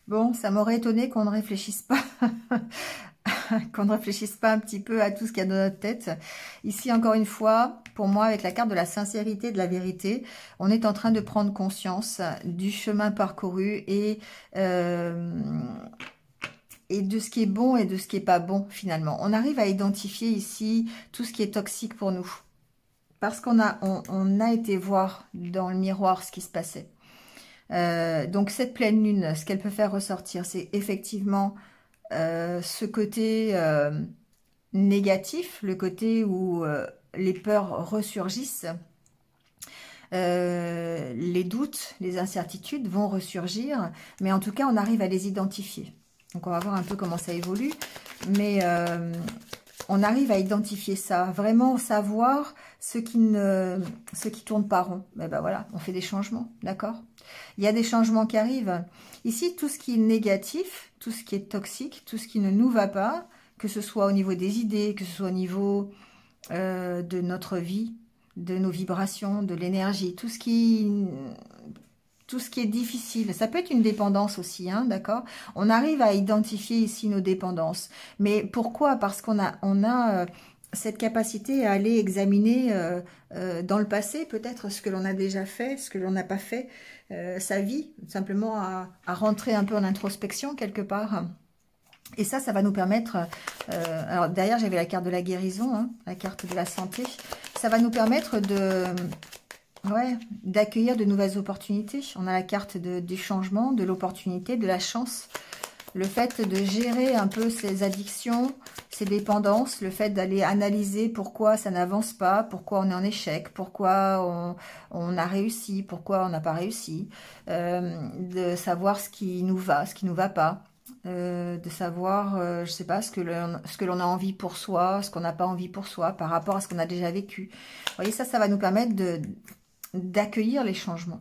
Bon, ça m'aurait étonné qu'on ne réfléchisse pas. Qu'on ne réfléchisse pas un petit peu à tout ce qu'il y a dans notre tête. Ici, encore une fois, pour moi, avec la carte de la sincérité, de la vérité, on est en train de prendre conscience du chemin parcouru et de ce qui est bon et de ce qui n'est pas bon, finalement. On arrive à identifier ici tout ce qui est toxique pour nous. Parce qu'on a été voir dans le miroir ce qui se passait. Donc, cette pleine lune, ce qu'elle peut faire ressortir, c'est effectivement ce côté négatif, le côté où les peurs ressurgissent, les doutes, les incertitudes vont ressurgir, mais en tout cas, on arrive à les identifier. Donc, on va voir un peu comment ça évolue. Mais on arrive à identifier ça, vraiment savoir ce qui tourne pas rond. Mais ben voilà, on fait des changements, d'accord? Il y a des changements qui arrivent. Ici, tout ce qui est négatif, tout ce qui est toxique, tout ce qui ne nous va pas, que ce soit au niveau des idées, que ce soit au niveau de notre vie, de nos vibrations, de l'énergie, tout ce qui est difficile. Ça peut être une dépendance aussi, hein, d'accord? On arrive à identifier ici nos dépendances. Mais pourquoi? Parce qu'on a cette capacité à aller examiner dans le passé, peut-être ce que l'on a déjà fait, ce que l'on n'a pas fait, sa vie, simplement à rentrer un peu en introspection quelque part. Et ça va nous permettre... alors derrière, j'avais la carte de la guérison, hein, la carte de la santé. Ça va nous permettre de... Ouais, d'accueillir de nouvelles opportunités. On a la carte du changement, de l'opportunité, de la chance. Le fait de gérer un peu ses addictions, ses dépendances, le fait d'aller analyser pourquoi ça n'avance pas, pourquoi on est en échec, pourquoi on a réussi, pourquoi on n'a pas réussi, de savoir ce qui nous va, ce qui nous va pas, de savoir, je sais pas, ce que l'on a envie pour soi, ce qu'on n'a pas envie pour soi, par rapport à ce qu'on a déjà vécu. Vous voyez, ça va nous permettre d'accueillir les changements.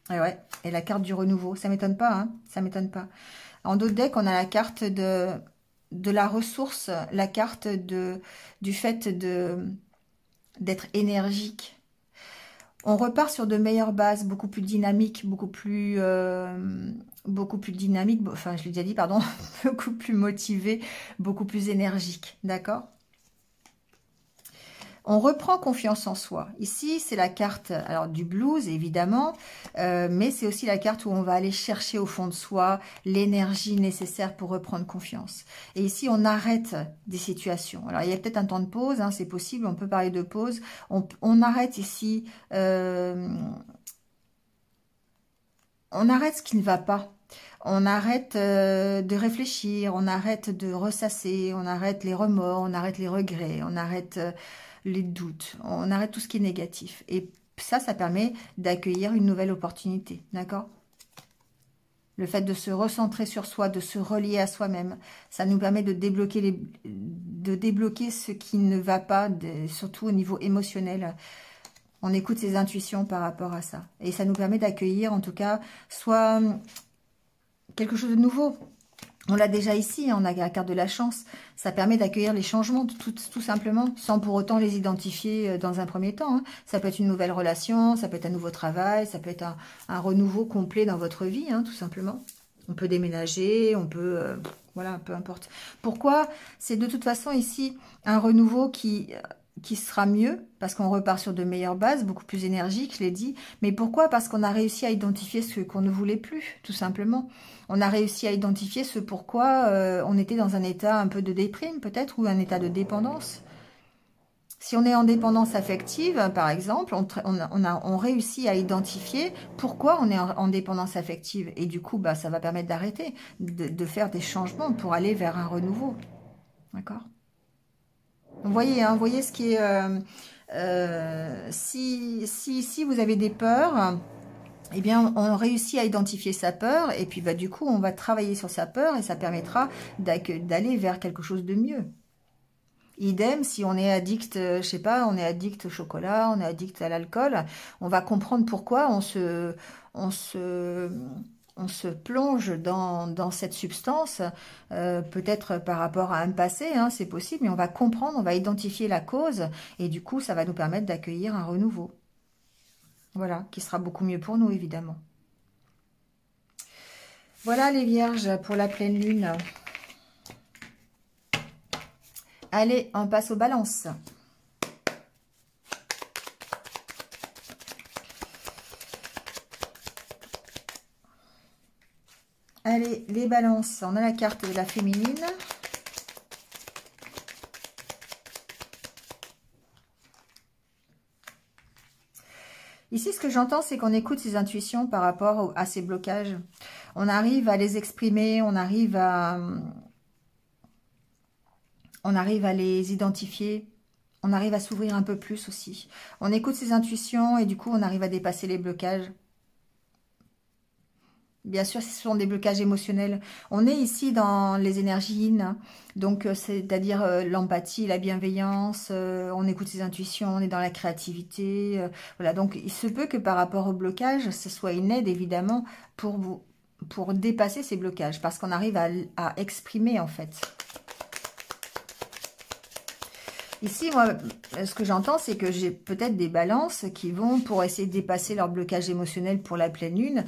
Et ouais, et la carte du renouveau, ça m'étonne pas, hein, ça m'étonne pas. En d'autres decks, on a la carte de la ressource, la carte du fait d'être énergique. On repart sur de meilleures bases, beaucoup plus dynamiques, beaucoup plus dynamique, enfin je l'ai déjà dit, pardon, beaucoup plus motivé, beaucoup plus énergique, d'accord? On reprend confiance en soi. Ici, c'est la carte alors du blues, évidemment, mais c'est aussi la carte où on va aller chercher au fond de soi l'énergie nécessaire pour reprendre confiance. Et ici, on arrête des situations. Alors, il y a peut-être un temps de pause, hein, c'est possible, on peut parler de pause. On arrête ici, on arrête ce qui ne va pas. On arrête de réfléchir, on arrête de ressasser, on arrête les remords, on arrête les regrets, on arrête... les doutes, on arrête tout ce qui est négatif. Et ça permet d'accueillir une nouvelle opportunité, d'accord? Le fait de se recentrer sur soi, de se relier à soi-même, ça nous permet de débloquer, ce qui ne va pas, surtout au niveau émotionnel. On écoute ses intuitions par rapport à ça. Et ça nous permet d'accueillir, en tout cas, soit quelque chose de nouveau. On l'a déjà ici, on a la carte de la chance. Ça permet d'accueillir les changements, tout simplement, sans pour autant les identifier dans un premier temps. Hein. Ça peut être une nouvelle relation, ça peut être un nouveau travail, ça peut être un renouveau complet dans votre vie, hein, tout simplement. On peut déménager, on peut... voilà, peu importe. Pourquoi? C'est de toute façon ici un renouveau qui sera mieux, parce qu'on repart sur de meilleures bases, beaucoup plus énergiques, je l'ai dit. Mais pourquoi? Parce qu'on a réussi à identifier ce qu'on ne voulait plus, tout simplement. On a réussi à identifier ce pourquoi on était dans un état un peu de déprime, peut-être, ou un état de dépendance. Si on est en dépendance affective, par exemple, on réussit à identifier pourquoi on est en dépendance affective. Et du coup, bah, ça va permettre d'arrêter, de faire des changements pour aller vers un renouveau. D'accord? Vous voyez, hein, voyez ce qui est... si vous avez des peurs, eh bien, on réussit à identifier sa peur. Et puis, bah, du coup, on va travailler sur sa peur et ça permettra d'aller vers quelque chose de mieux. Idem, si on est addict, je sais pas, on est addict au chocolat, on est addict à l'alcool, on va comprendre pourquoi on se plonge dans cette substance, peut-être par rapport à un passé, hein, c'est possible, mais on va comprendre, on va identifier la cause, et du coup, ça va nous permettre d'accueillir un renouveau. Voilà, qui sera beaucoup mieux pour nous, évidemment. Voilà les vierges pour la pleine lune. Allez, on passe aux balances. Allez, les balances, on a la carte de la féminine. Ici, ce que j'entends, c'est qu'on écoute ses intuitions par rapport à ces blocages. On arrive à les exprimer, on arrive à les identifier, on arrive à s'ouvrir un peu plus aussi. On écoute ses intuitions et du coup, on arrive à dépasser les blocages. Bien sûr, ce sont des blocages émotionnels. On est ici dans les énergies yin, hein. Donc c'est-à-dire l'empathie, la bienveillance, on écoute ses intuitions, on est dans la créativité. Voilà, donc il se peut que par rapport au blocage, ce soit une aide évidemment pour vous, pour dépasser ces blocages, parce qu'on arrive à exprimer en fait. Ici, moi, ce que j'entends, c'est que j'ai peut-être des balances qui vont, pour essayer de dépasser leur blocage émotionnel pour la pleine lune,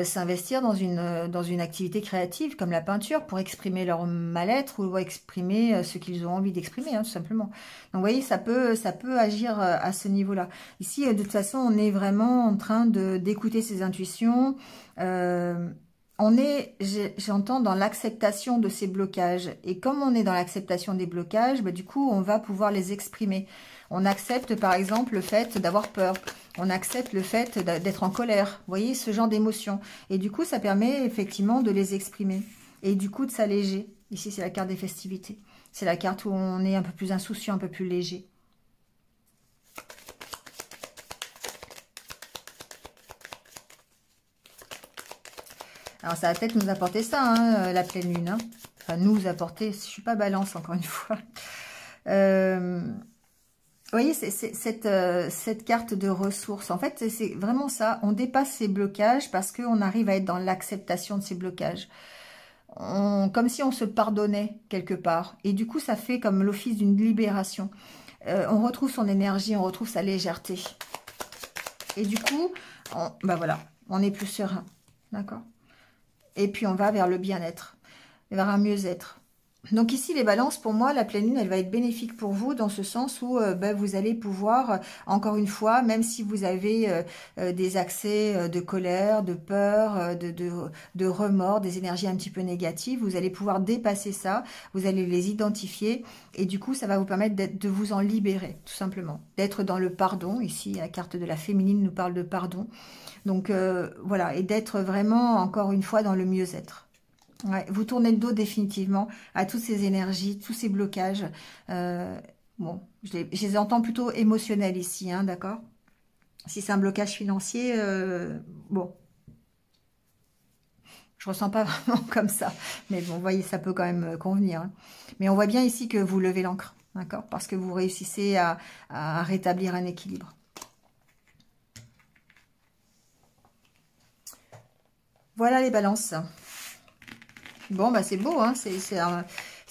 s'investir dans une activité créative, comme la peinture, pour exprimer leur mal-être ou exprimer ce qu'ils ont envie d'exprimer, hein, tout simplement. Donc, vous voyez, ça peut agir à ce niveau-là. Ici, de toute façon, on est vraiment en train d'écouter ses intuitions, on est, j'entends, dans l'acceptation de ces blocages. Et comme on est dans l'acceptation des blocages, bah, du coup, on va pouvoir les exprimer. On accepte, par exemple, le fait d'avoir peur. On accepte le fait d'être en colère. Vous voyez, ce genre d'émotions. Et du coup, ça permet effectivement de les exprimer. Et du coup, de s'alléger. Ici, c'est la carte des festivités. C'est la carte où on est un peu plus insouciant, un peu plus léger. Alors, ça va peut-être nous apporter ça, hein, la pleine lune. Hein. Enfin, nous apporter, je ne suis pas balance, encore une fois. Vous voyez, c'est cette carte de ressources. En fait, c'est vraiment ça. On dépasse ces blocages parce qu'on arrive à être dans l'acceptation de ces blocages. Comme si on se pardonnait quelque part. Et du coup, ça fait comme l'office d'une libération. On retrouve son énergie, on retrouve sa légèreté. Et du coup, ben voilà, on est plus serein. D'accord ? Et puis, on va vers le bien-être, vers un mieux-être. Donc ici, les balances, pour moi, la pleine lune, elle va être bénéfique pour vous dans ce sens où ben, vous allez pouvoir, encore une fois, même si vous avez des accès de colère, de peur, de remords, des énergies un petit peu négatives, vous allez pouvoir dépasser ça, vous allez les identifier et du coup, ça va vous permettre de vous en libérer, tout simplement. D'être dans le pardon. Ici, la carte de la féminine nous parle de pardon. Donc voilà, et d'être vraiment, encore une fois, dans le mieux-être. Ouais, vous tournez le dos définitivement à toutes ces énergies, tous ces blocages. Bon, je les entends plutôt émotionnels ici, hein, d'accord? Si c'est un blocage financier, bon, je ressens pas vraiment comme ça. Mais bon, vous voyez, ça peut quand même convenir. Hein. Mais on voit bien ici que vous levez l'ancre, d'accord? Parce que vous réussissez à rétablir un équilibre. Voilà les balances. Bon, bah c'est beau, hein, c'est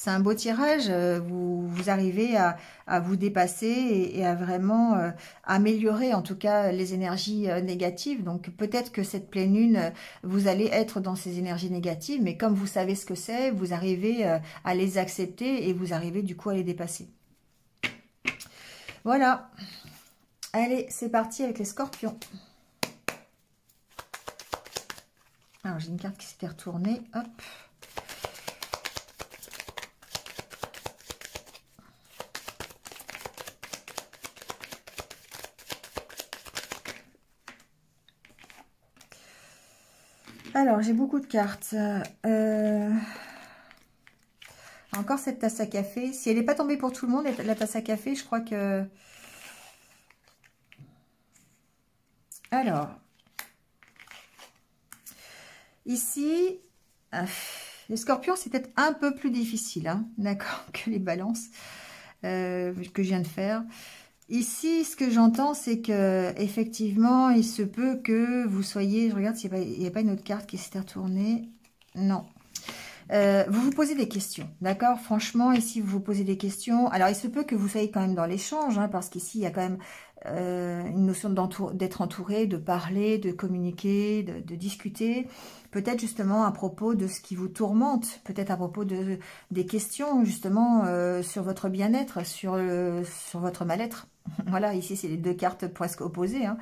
un beau tirage. Vous arrivez à vous dépasser et à vraiment améliorer en tout cas les énergies négatives. Donc peut-être que cette pleine lune, vous allez être dans ces énergies négatives, mais comme vous savez ce que c'est, vous arrivez à les accepter et vous arrivez du coup à les dépasser. Voilà. Allez, c'est parti avec les scorpions. Alors j'ai une carte qui s'était retournée. Hop. Alors, j'ai beaucoup de cartes. Encore cette tasse à café. Si elle n'est pas tombée pour tout le monde, la tasse à café, je crois que... Alors, ici, les scorpions, c'est peut-être un peu plus difficile, hein, d'accord, que les balances que je viens de faire. Ici, ce que j'entends, c'est que effectivement, il se peut que vous soyez... Je regarde s'il n'y a pas une autre carte qui s'est retournée. Non. Vous vous posez des questions, d'accord? Franchement, ici, vous vous posez des questions. Alors, il se peut que vous soyez quand même dans l'échange, hein, parce qu'ici, il y a quand même une notion d'être entouré, de parler, de communiquer, de discuter. Peut-être justement à propos de ce qui vous tourmente, peut-être à propos des questions justement sur votre bien-être, sur votre mal-être. Voilà, ici, c'est les deux cartes presque opposées, hein.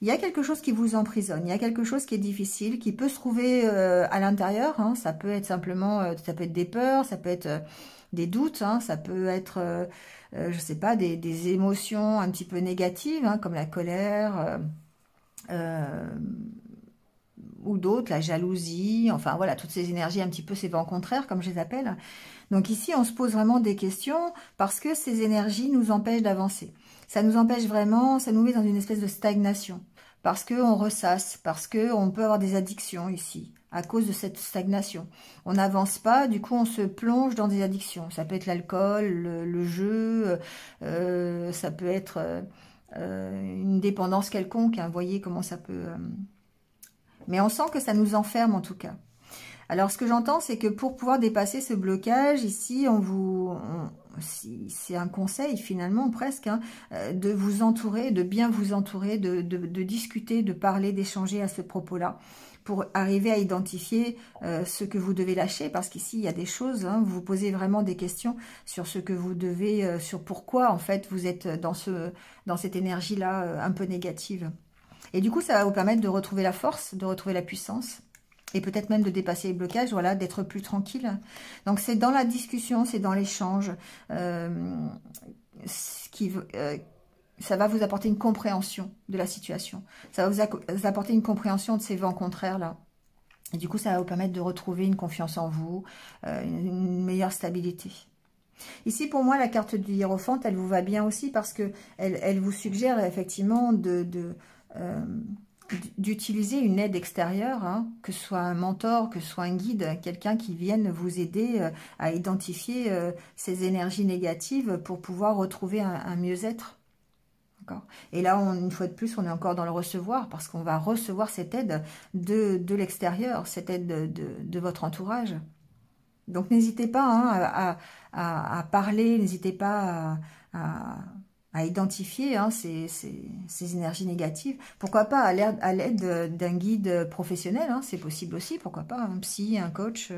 Il y a quelque chose qui vous emprisonne, il y a quelque chose qui est difficile, qui peut se trouver à l'intérieur. Hein. Ça peut être simplement, ça peut être des peurs, ça peut être des doutes, hein. Ça peut être, je sais pas, des émotions un petit peu négatives, hein, comme la colère ou d'autres, la jalousie. Enfin voilà, toutes ces énergies un petit peu, ces vents contraires, comme je les appelle. Donc ici, on se pose vraiment des questions parce que ces énergies nous empêchent d'avancer. Ça nous empêche vraiment, ça nous met dans une espèce de stagnation. Parce qu'on ressasse, parce qu'on peut avoir des addictions ici, à cause de cette stagnation. On n'avance pas, du coup on se plonge dans des addictions. Ça peut être l'alcool, le jeu, ça peut être une dépendance quelconque, hein. Vous voyez comment ça peut... Mais on sent que ça nous enferme en tout cas. Alors, ce que j'entends, c'est que pour pouvoir dépasser ce blocage, ici, c'est un conseil finalement presque, hein, de vous entourer, de bien vous entourer, de discuter, de parler, d'échanger à ce propos-là, pour arriver à identifier ce que vous devez lâcher, parce qu'ici, il y a des choses, hein, vous vous posez vraiment des questions sur ce que vous devez, sur pourquoi, en fait, vous êtes dans cette énergie-là un peu négative. Et du coup, ça va vous permettre de retrouver la force, de retrouver la puissance, et peut-être même de dépasser les blocages, voilà, d'être plus tranquille. Donc c'est dans la discussion, c'est dans l'échange, ça va vous apporter une compréhension de la situation. Ça va vous apporter une compréhension de ces vents contraires là. Et du coup, ça va vous permettre de retrouver une confiance en vous, une meilleure stabilité. Ici, pour moi, la carte du Hiérophante, elle vous va bien aussi parce que elle vous suggère effectivement d'utiliser une aide extérieure, hein, que ce soit un mentor, que ce soit un guide, quelqu'un qui vienne vous aider à identifier ces énergies négatives pour pouvoir retrouver un mieux-être. Et là, une fois de plus, on est encore dans le recevoir parce qu'on va recevoir cette aide de l'extérieur, cette aide de votre entourage. Donc, n'hésitez pas, hein, à parler, n'hésitez pas à identifier, hein, ces énergies négatives. Pourquoi pas à l'aide d'un guide professionnel, hein, c'est possible aussi, pourquoi pas, un psy, un coach,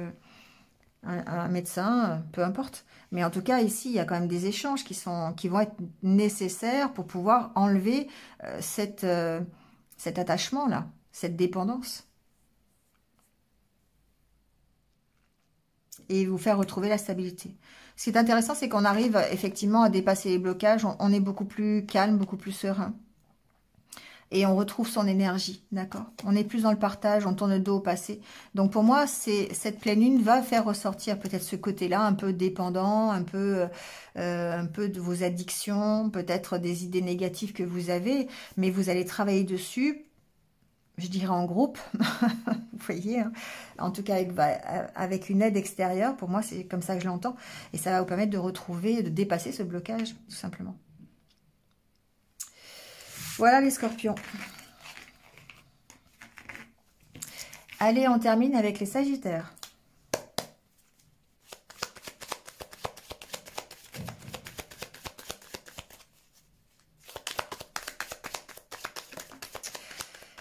un médecin, peu importe. Mais en tout cas, ici, il y a quand même des échanges qui vont être nécessaires pour pouvoir enlever cet attachement-là, cette dépendance. Et vous faire retrouver la stabilité. Ce qui est intéressant, c'est qu'on arrive effectivement à dépasser les blocages. On est beaucoup plus calme, beaucoup plus serein. Et on retrouve son énergie, d'accord? On est plus dans le partage, on tourne le dos au passé. Donc pour moi, cette pleine lune va faire ressortir peut-être ce côté-là, un peu dépendant, un peu de vos addictions, peut-être des idées négatives que vous avez, mais vous allez travailler dessus, je dirais en groupe, vous voyez, hein, en tout cas avec une aide extérieure, pour moi c'est comme ça que je l'entends, et ça va vous permettre de retrouver, de dépasser ce blocage, tout simplement. Voilà les scorpions. Allez, on termine avec les sagittaires.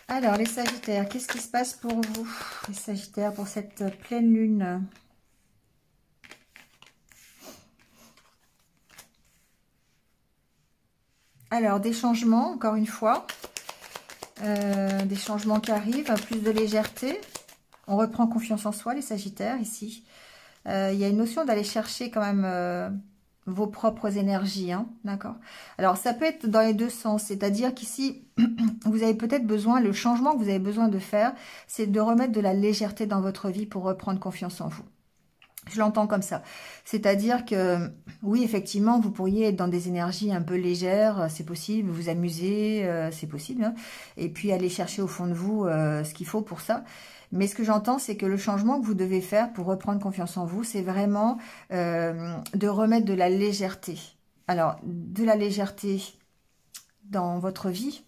Alors, les sagittaires, qu'est-ce qui se passe pour vous, les sagittaires, pour cette pleine lune ? Alors, des changements, encore une fois. Des changements qui arrivent, plus de légèreté. On reprend confiance en soi, les sagittaires, ici. Il y a une notion d'aller chercher quand même vos propres énergies, hein, d'accord? Alors, ça peut être dans les deux sens, c'est-à-dire qu'ici, vous avez peut-être besoin, le changement que vous avez besoin de faire, c'est de remettre de la légèreté dans votre vie pour reprendre confiance en vous. Je l'entends comme ça. C'est-à-dire que, oui, effectivement, vous pourriez être dans des énergies un peu légères, c'est possible, vous amuser, c'est possible, hein, et puis aller chercher au fond de vous ce qu'il faut pour ça. Mais ce que j'entends, c'est que le changement que vous devez faire pour reprendre confiance en vous, c'est vraiment de remettre de la légèreté. Alors, de la légèreté dans votre vie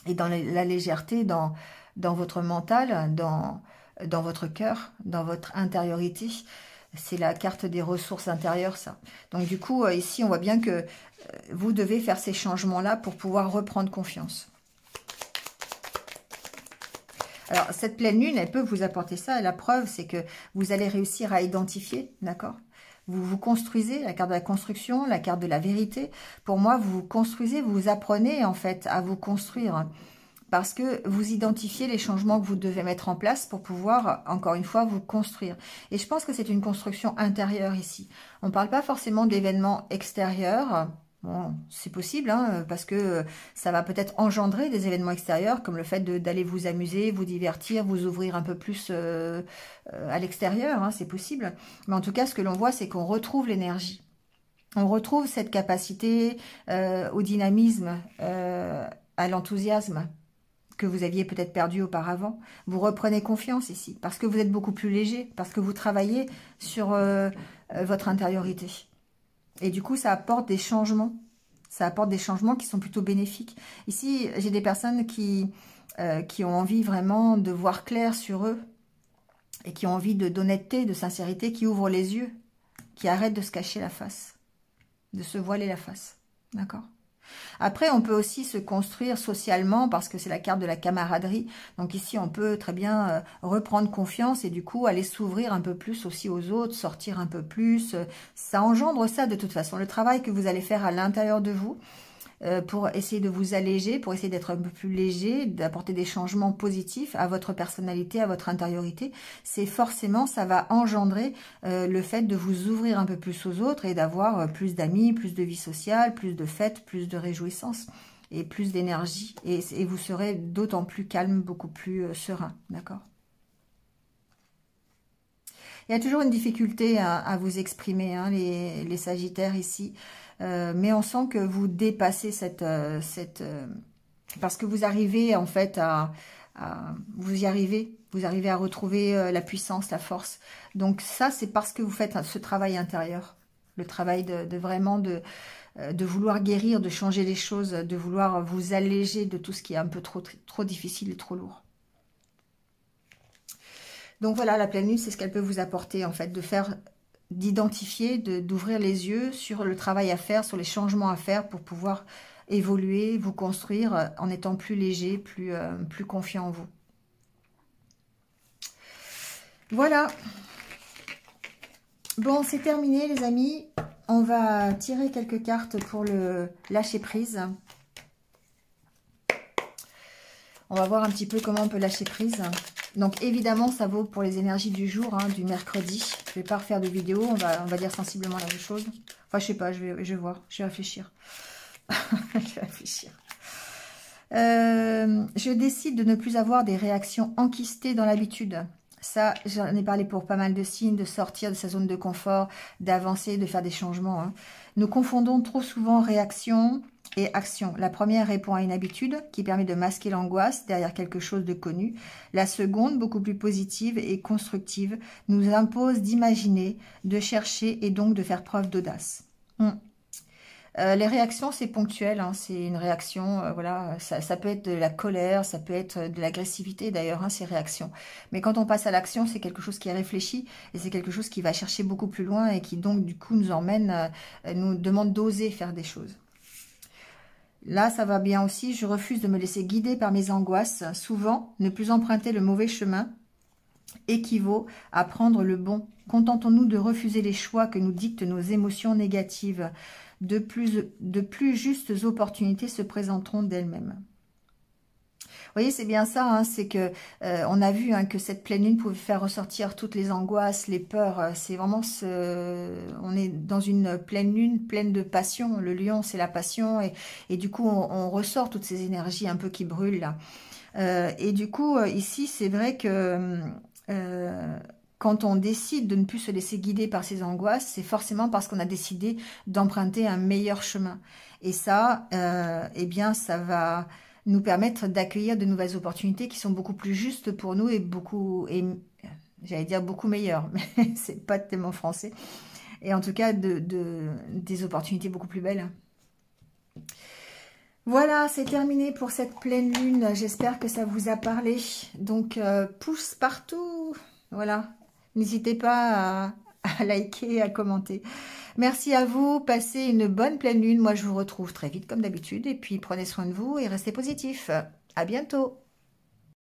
et dans la légèreté dans votre mental, dans votre cœur, dans votre intériorité. C'est la carte des ressources intérieures, ça. Donc, du coup, ici, on voit bien que vous devez faire ces changements-là pour pouvoir reprendre confiance. Alors, cette pleine lune, elle peut vous apporter ça. Et la preuve, c'est que vous allez réussir à identifier, d'accord? Vous vous construisez, la carte de la construction, la carte de la vérité. Pour moi, vous vous construisez, vous apprenez, en fait, à vous construire. Parce que vous identifiez les changements que vous devez mettre en place pour pouvoir, encore une fois, vous construire. Et je pense que c'est une construction intérieure ici. On ne parle pas forcément d'événements extérieurs. Bon, c'est possible, hein, parce que ça va peut-être engendrer des événements extérieurs, comme le fait d'aller vous amuser, vous divertir, vous ouvrir un peu plus à l'extérieur, hein, c'est possible. Mais en tout cas, ce que l'on voit, c'est qu'on retrouve l'énergie. On retrouve cette capacité au dynamisme, à l'enthousiasme. que vous aviez peut-être perdu auparavant. Vous reprenez confiance ici, parce que vous êtes beaucoup plus léger, parce que vous travaillez sur votre intériorité. Et du coup, ça apporte des changements. Ça apporte des changements qui sont plutôt bénéfiques. Ici, j'ai des personnes qui ont envie vraiment de voir clair sur eux et qui ont envie d'honnêteté, de sincérité, qui ouvrent les yeux, qui arrêtent de se cacher la face, de se voiler la face. D'accord ? Après, on peut aussi se construire socialement parce que c'est la carte de la camaraderie. Donc ici, on peut très bien reprendre confiance et du coup, aller s'ouvrir un peu plus aussi aux autres, sortir un peu plus. Ça engendre ça de toute façon. Le travail que vous allez faire à l'intérieur de vous pour essayer de vous alléger, pour essayer d'être un peu plus léger, d'apporter des changements positifs à votre personnalité, à votre intériorité, c'est forcément, ça va engendrer le fait de vous ouvrir un peu plus aux autres et d'avoir plus d'amis, plus de vie sociale, plus de fêtes, plus de réjouissances et plus d'énergie. Et vous serez d'autant plus calme, beaucoup plus serein, d'accord ? Il y a toujours une difficulté à vous exprimer, hein, les Sagittaires ici. Mais on sent que vous dépassez parce que vous arrivez en fait vous arrivez à retrouver la puissance, la force. Donc ça, c'est parce que vous faites ce travail intérieur, le travail vraiment de vouloir guérir, de changer les choses, de vouloir vous alléger de tout ce qui est un peu trop difficile et trop lourd. Donc voilà, la pleine lune, c'est ce qu'elle peut vous apporter en fait, d'identifier, d'ouvrir les yeux sur le travail à faire, sur les changements à faire pour pouvoir évoluer, vous construire en étant plus léger, plus confiant en vous. Voilà. Bon, c'est terminé les amis. On va tirer quelques cartes pour le lâcher prise. On va voir un petit peu comment on peut lâcher prise. Donc évidemment, ça vaut pour les énergies du jour, hein, du mercredi. Je vais pas refaire de vidéo, on va dire sensiblement la même chose. Enfin, je sais pas, je vais voir, je vais réfléchir. Je vais réfléchir. Je décide de ne plus avoir des réactions enquistées dans l'habitude. Ça, j'en ai parlé pour pas mal de signes, de sortir de sa zone de confort, d'avancer, de faire des changements. Hein. Nous confondons trop souvent réaction et action. La première répond à une habitude qui permet de masquer l'angoisse derrière quelque chose de connu. La seconde, beaucoup plus positive et constructive, nous impose d'imaginer, de chercher et donc de faire preuve d'audace. Les réactions, c'est ponctuel, hein, c'est une réaction, voilà, ça peut être de la colère, ça peut être de l'agressivité d'ailleurs, hein, ces réactions. Mais quand on passe à l'action, c'est quelque chose qui est réfléchi et c'est quelque chose qui va chercher beaucoup plus loin et qui donc du coup nous emmène, nous demande d'oser faire des choses. Là, ça va bien aussi, je refuse de me laisser guider par mes angoisses. Souvent, ne plus emprunter le mauvais chemin équivaut à prendre le bon. Contentons-nous de refuser les choix que nous dictent nos émotions négatives. De plus justes opportunités se présenteront d'elles-mêmes. Vous voyez, c'est bien ça, hein, c'est que on a vu hein, que cette pleine lune pouvait faire ressortir toutes les angoisses, les peurs. C'est vraiment on est dans une pleine lune pleine de passion. Le lion, c'est la passion et du coup, on ressort toutes ces énergies un peu qui brûlent là. Et du coup, ici, c'est vrai que quand on décide de ne plus se laisser guider par ces angoisses, c'est forcément parce qu'on a décidé d'emprunter un meilleur chemin. Et ça, eh bien, ça va nous permettre d'accueillir de nouvelles opportunités qui sont beaucoup plus justes pour nous et j'allais dire beaucoup meilleures, mais c'est pas tellement français. Et en tout cas, des opportunités beaucoup plus belles. Voilà, c'est terminé pour cette pleine lune. J'espère que ça vous a parlé. Donc, pouce partout. Voilà. N'hésitez pas à liker, à commenter. Merci à vous. Passez une bonne pleine lune. Moi, je vous retrouve très vite comme d'habitude. Et puis, prenez soin de vous et restez positifs. À bientôt.